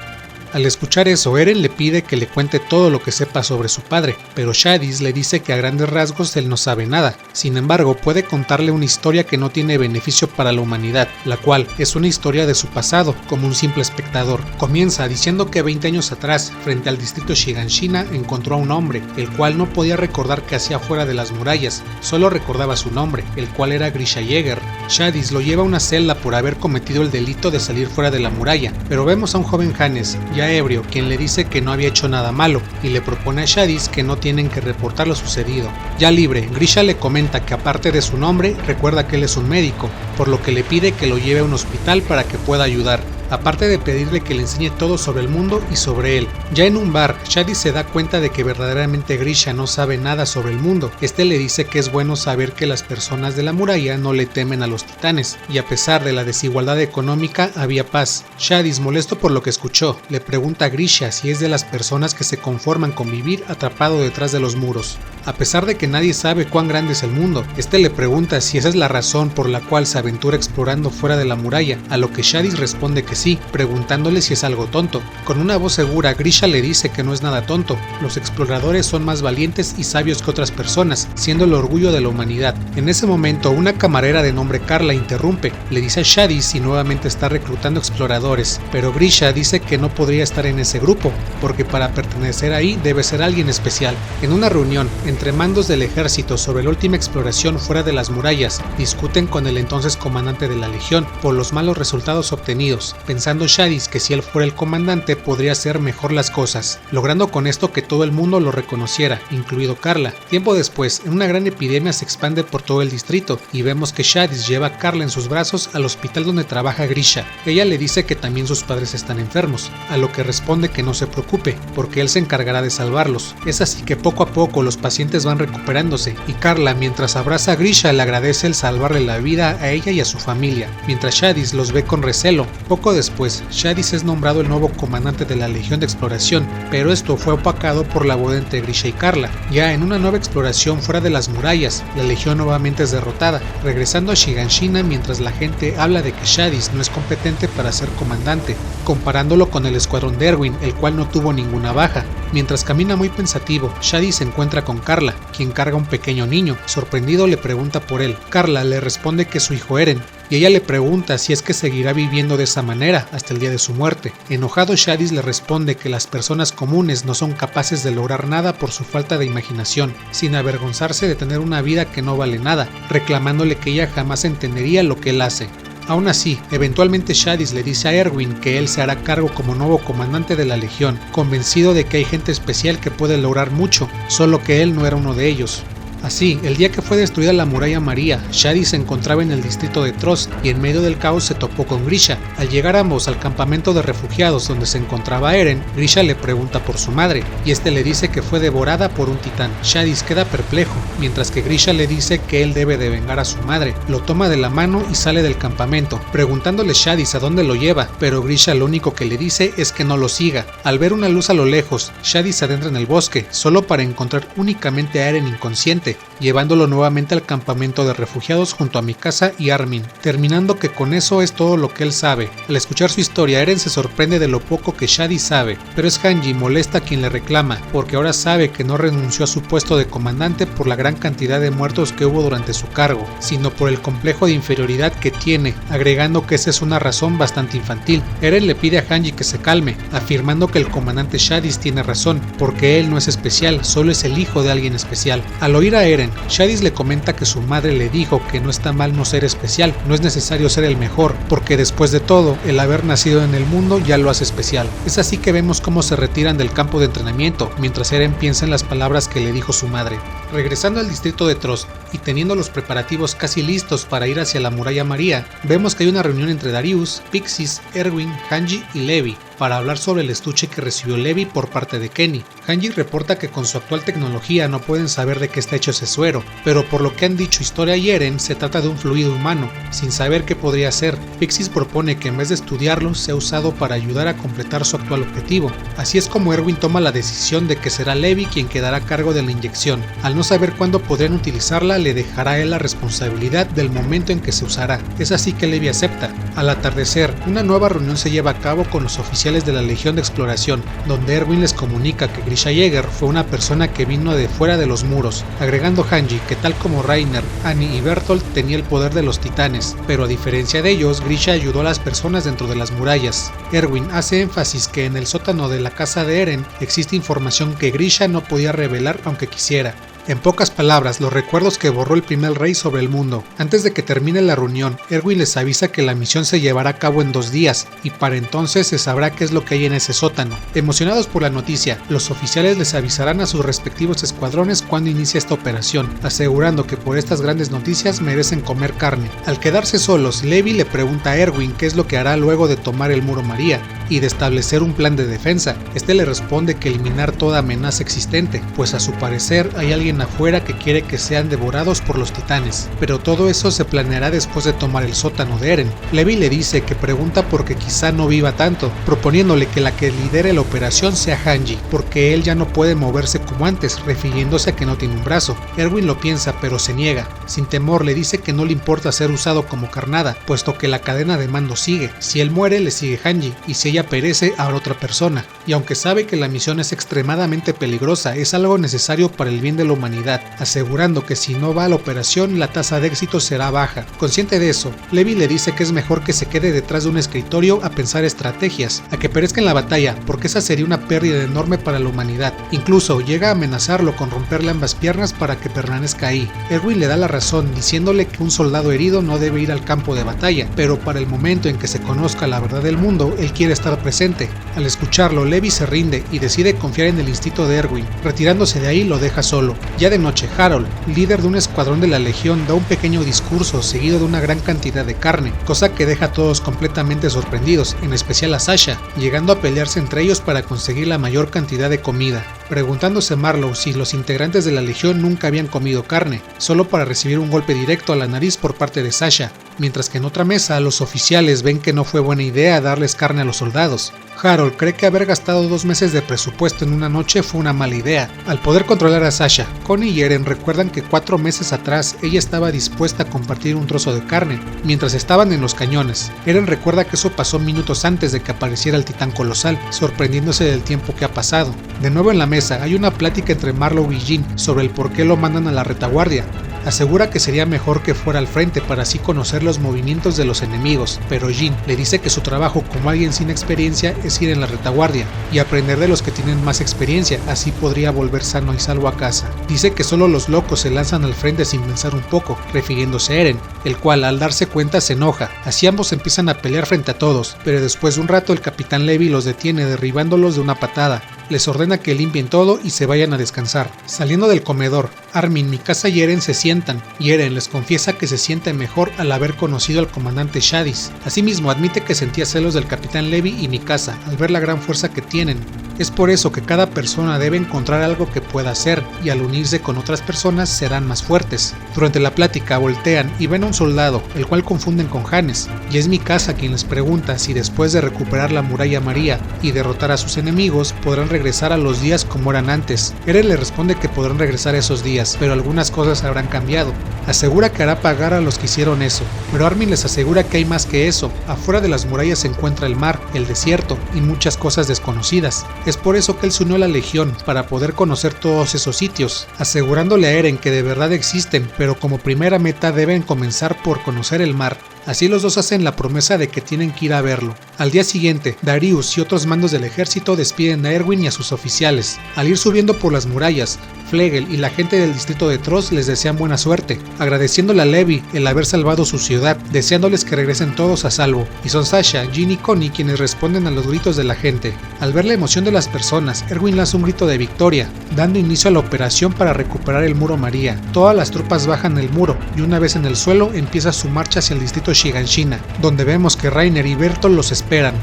Al escuchar eso, Eren le pide que le cuente todo lo que sepa sobre su padre, pero Shadis le dice que a grandes rasgos él no sabe nada. Sin embargo, puede contarle una historia que no tiene beneficio para la humanidad, la cual es una historia de su pasado, como un simple espectador. Comienza diciendo que 20 años atrás, frente al distrito Shiganshina, encontró a un hombre, el cual no podía recordar qué hacía fuera de las murallas, solo recordaba su nombre, el cual era Grisha Jäger. Shadis lo lleva a una celda por haber cometido el delito de salir fuera de la muralla, pero vemos a un joven Hannes, ya ebrio, quien le dice que no había hecho nada malo, y le propone a Shadis que no tienen que reportar lo sucedido. Ya libre, Grisha le comenta que aparte de su nombre, recuerda que él es un médico, por lo que le pide que lo lleve a un hospital para que pueda ayudar, aparte de pedirle que le enseñe todo sobre el mundo y sobre él. Ya en un bar, Shadis se da cuenta de que verdaderamente Grisha no sabe nada sobre el mundo. Este le dice que es bueno saber que las personas de la muralla no le temen a los titanes, y a pesar de la desigualdad económica había paz. Shadis, molesto por lo que escuchó, le pregunta a Grisha si es de las personas que se conforman con vivir atrapado detrás de los muros. A pesar de que nadie sabe cuán grande es el mundo, este le pregunta si esa es la razón por la cual se aventura explorando fuera de la muralla, a lo que Shadis responde que sí, preguntándole si es algo tonto. Con una voz segura, Grisha le dice que no es nada tonto, los exploradores son más valientes y sabios que otras personas, siendo el orgullo de la humanidad. En ese momento, una camarera de nombre Carla interrumpe, le dice a Shadis si nuevamente está reclutando exploradores, pero Grisha dice que no podría estar en ese grupo, porque para pertenecer ahí debe ser alguien especial. En una reunión entre mandos del ejército sobre la última exploración fuera de las murallas, discuten con el entonces comandante de la legión por los malos resultados obtenidos, pensando Shadis que si él fuera el comandante podría hacer mejor las cosas, logrando con esto que todo el mundo lo reconociera, incluido Carla. Tiempo después, una gran epidemia se expande por todo el distrito y vemos que Shadis lleva a Carla en sus brazos al hospital donde trabaja Grisha. Ella le dice que también sus padres están enfermos, a lo que responde que no se preocupe, porque él se encargará de salvarlos. Es así que poco a poco los pacientes van recuperándose y Carla, mientras abraza a Grisha, le agradece el salvarle la vida a ella y a su familia, mientras Shadis los ve con recelo. Poco después, Shadis es nombrado el nuevo comandante de la Legión de Exploración, pero esto fue opacado por la boda entre Grisha y Carla. Ya en una nueva exploración fuera de las murallas, la Legión nuevamente es derrotada, regresando a Shiganshina mientras la gente habla de que Shadis no es competente para ser comandante, comparándolo con el escuadrón de Erwin, el cual no tuvo ninguna baja. Mientras camina muy pensativo, Shadis se encuentra con Carla, quien carga un pequeño niño. Sorprendido le pregunta por él. Carla le responde que es su hijo Eren, y ella le pregunta si es que seguirá viviendo de esa manera hasta el día de su muerte. Enojado, Shadis le responde que las personas comunes no son capaces de lograr nada por su falta de imaginación, sin avergonzarse de tener una vida que no vale nada, reclamándole que ella jamás entendería lo que él hace. Aún así, eventualmente Shadis le dice a Erwin que él se hará cargo como nuevo comandante de la Legión, convencido de que hay gente especial que puede lograr mucho, solo que él no era uno de ellos. Así, el día que fue destruida la muralla María, Shadis se encontraba en el distrito de Trost y en medio del caos se topó con Grisha. Al llegar ambos al campamento de refugiados donde se encontraba Eren, Grisha le pregunta por su madre, y este le dice que fue devorada por un titán. Shadis queda perplejo, mientras que Grisha le dice que él debe de vengar a su madre. Lo toma de la mano y sale del campamento, preguntándole Shadis a dónde lo lleva, pero Grisha lo único que le dice es que no lo siga. Al ver una luz a lo lejos, Shadis se adentra en el bosque, solo para encontrar únicamente a Eren inconsciente, llevándolo nuevamente al campamento de refugiados junto a Mikasa y Armin, terminando que con eso es todo lo que él sabe. Al escuchar su historia, Eren se sorprende de lo poco que Shadis sabe, pero es Hanji molesta quien le reclama, porque ahora sabe que no renunció a su puesto de comandante por la gran cantidad de muertos que hubo durante su cargo, sino por el complejo de inferioridad que tiene, agregando que esa es una razón bastante infantil. Eren le pide a Hanji que se calme, afirmando que el comandante Shadis tiene razón, porque él no es especial, solo es el hijo de alguien especial. Al oír a Eren, Shadis le comenta que su madre le dijo que no está mal no ser especial, no es necesario ser el mejor, porque después de todo, el haber nacido en el mundo ya lo hace especial. Es así que vemos cómo se retiran del campo de entrenamiento, mientras Eren piensa en las palabras que le dijo su madre. Regresando al distrito de Trost y teniendo los preparativos casi listos para ir hacia la muralla María, vemos que hay una reunión entre Darius, Pixis, Erwin, Hanji y Levi, para hablar sobre el estuche que recibió Levi por parte de Kenny. Hanji reporta que con su actual tecnología no pueden saber de qué está hecho ese suero, pero por lo que han dicho Historia y Eren, se trata de un fluido humano, sin saber qué podría ser. Pixis propone que en vez de estudiarlo, sea usado para ayudar a completar su actual objetivo. Así es como Erwin toma la decisión de que será Levi quien quedará a cargo de la inyección. Al no saber cuándo podrían utilizarla, le dejará a él la responsabilidad del momento en que se usará. Es así que Levi acepta. Al atardecer, una nueva reunión se lleva a cabo con los oficiales de la Legión de Exploración, donde Erwin les comunica que Grisha Jäger fue una persona que vino de fuera de los muros, agregando Hanji que tal como Reiner, Annie y Bertolt tenía el poder de los titanes, pero a diferencia de ellos, Grisha ayudó a las personas dentro de las murallas. Erwin hace énfasis que en el sótano de la casa de Eren existe información que Grisha no podía revelar aunque quisiera. En pocas palabras, los recuerdos que borró el primer rey sobre el mundo. Antes de que termine la reunión, Erwin les avisa que la misión se llevará a cabo en 2 días, y para entonces se sabrá qué es lo que hay en ese sótano. Emocionados por la noticia, los oficiales les avisarán a sus respectivos escuadrones cuando inicie esta operación, asegurando que por estas grandes noticias merecen comer carne. Al quedarse solos, Levi le pregunta a Erwin qué es lo que hará luego de tomar el muro María. y de establecer un plan de defensa. Este le responde que eliminar toda amenaza existente, pues a su parecer hay alguien afuera que quiere que sean devorados por los titanes, pero todo eso se planeará después de tomar el sótano de Eren. Levi le dice que pregunta porque quizá no viva tanto, proponiéndole que la que lidere la operación sea Hanji, porque él ya no puede moverse como antes, refiriéndose a que no tiene un brazo. Erwin lo piensa pero se niega. Sin temor le dice que no le importa ser usado como carnada, puesto que la cadena de mando sigue. Si él muere le sigue Hanji, y si ella perece habrá otra persona. Y aunque sabe que la misión es extremadamente peligrosa, es algo necesario para el bien de la humanidad, asegurando que si no va a la operación la tasa de éxito será baja. Consciente de eso, Levi le dice que es mejor que se quede detrás de un escritorio a pensar estrategias, a que perezca en la batalla, porque esa sería una pérdida enorme para la humanidad. Incluso llega a amenazarlo con romperle ambas piernas para que permanezca ahí. Erwin le da la razón, diciéndole que un soldado herido no debe ir al campo de batalla, pero para el momento en que se conozca la verdad del mundo, él quiere estar presente. Al escucharlo, Levi se rinde y decide confiar en el instinto de Erwin. Retirándose de ahí, lo deja solo. Ya de noche, Harold, líder de un escuadrón de la Legión, da un pequeño discurso seguido de una gran cantidad de carne, cosa que deja a todos completamente sorprendidos, en especial a Sasha, llegando a pelearse entre ellos para conseguir la mayor cantidad de comida, preguntándose Marlowe si los integrantes de la Legión nunca habían comido carne, solo para recibir un golpe directo a la nariz por parte de Sasha, mientras que en otra mesa los oficiales ven que no fue buena idea darles carne a los soldados. Harold cree que haber gastado 2 meses de presupuesto en una noche fue una mala idea. Al poder controlar a Sasha, Connie y Eren recuerdan que 4 meses atrás ella estaba dispuesta a compartir un trozo de carne, mientras estaban en los cañones. Eren recuerda que eso pasó minutos antes de que apareciera el titán colosal, sorprendiéndose del tiempo que ha pasado. De nuevo en la mesa hay una plática entre Marlowe y Jin sobre el por qué lo mandan a la retaguardia. Asegura que sería mejor que fuera al frente para así conocer los movimientos de los enemigos, pero Jin le dice que su trabajo como alguien sin experiencia es ir en la retaguardia y aprender de los que tienen más experiencia, así podría volver sano y salvo a casa. Dice que solo los locos se lanzan al frente sin pensar un poco, refiriéndose a Eren, el cual al darse cuenta se enoja. Así ambos empiezan a pelear frente a todos, pero después de un rato el capitán Levi los detiene derribándolos de una patada. Les ordena que limpien todo y se vayan a descansar. Saliendo del comedor, Armin, Mikasa y Eren se sientan, y Eren les confiesa que se siente mejor al haber conocido al comandante Shadis. Asimismo admite que sentía celos del capitán Levi y Mikasa al ver la gran fuerza que tienen. Es por eso que cada persona debe encontrar algo que pueda hacer, y al unirse con otras personas serán más fuertes. Durante la plática voltean y ven a un soldado, el cual confunden con Hannes, y es Mikasa quien les pregunta si después de recuperar la muralla María y derrotar a sus enemigos podrán regresar a los días como eran antes. Eren le responde que podrán regresar esos días, pero algunas cosas habrán cambiado. Asegura que hará pagar a los que hicieron eso, pero Armin les asegura que hay más que eso. Afuera de las murallas se encuentra el mar, el desierto y muchas cosas desconocidas. Es por eso que él se unió a la Legión, para poder conocer todos esos sitios, asegurándole a Eren que de verdad existen, pero como primera meta deben comenzar por conocer el mar. Así los dos hacen la promesa de que tienen que ir a verlo. Al día siguiente, Darius y otros mandos del ejército despiden a Erwin y a sus oficiales. Al ir subiendo por las murallas, Flegel y la gente del distrito de Trost les desean buena suerte, agradeciéndole a Levi el haber salvado su ciudad, deseándoles que regresen todos a salvo, y son Sasha, Jin y Connie quienes responden a los gritos de la gente. Al ver la emoción de las personas, Erwin lanza un grito de victoria, dando inicio a la operación para recuperar el muro María. Todas las tropas bajan el muro, y una vez en el suelo empieza su marcha hacia el distrito Shiganshina, donde vemos que Reiner y Bertolt los esperan.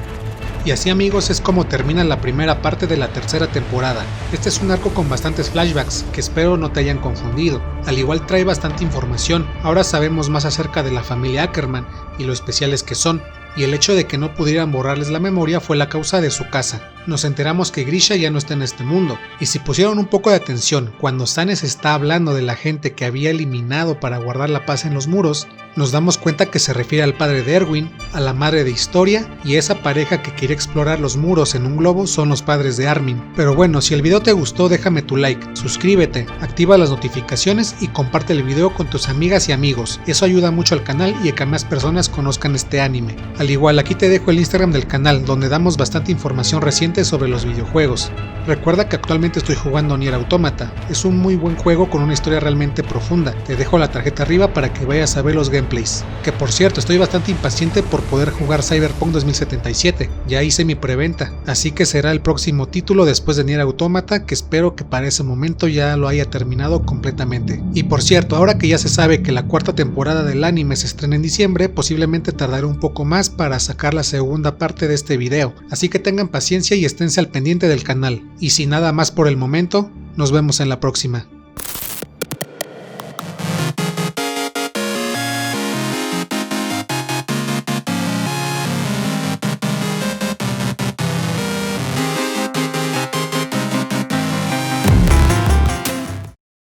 Y así, amigos, es como termina la primera parte de la tercera temporada. Este es un arco con bastantes flashbacks que espero no te hayan confundido. Al igual trae bastante información. Ahora sabemos más acerca de la familia Ackerman y lo especiales que son, y el hecho de que no pudieran borrarles la memoria fue la causa de su casa. Nos enteramos que Grisha ya no está en este mundo, y si pusieron un poco de atención cuando Stannis está hablando de la gente que había eliminado para guardar la paz en los muros, nos damos cuenta que se refiere al padre de Erwin, a la madre de Historia, y esa pareja que quiere explorar los muros en un globo son los padres de Armin. Pero bueno, si el video te gustó, déjame tu like, suscríbete, activa las notificaciones y comparte el video con tus amigas y amigos. Eso ayuda mucho al canal y a que más personas conozcan este anime. Al igual, aquí te dejo el Instagram del canal, donde damos bastante información reciente bastante sobre los videojuegos. Recuerda que actualmente estoy jugando Nier Automata, es un muy buen juego con una historia realmente profunda. Te dejo la tarjeta arriba para que vayas a ver los gameplays. Que por cierto, estoy bastante impaciente por poder jugar Cyberpunk 2077, ya hice mi preventa, así que será el próximo título después de Nier Automata, que espero que para ese momento ya lo haya terminado completamente. Y por cierto, ahora que ya se sabe que la cuarta temporada del anime se estrena en diciembre, posiblemente tardaré un poco más para sacar la segunda parte de este video, así que tengan paciencia y esténse al pendiente del canal. Y sin nada más por el momento, nos vemos en la próxima.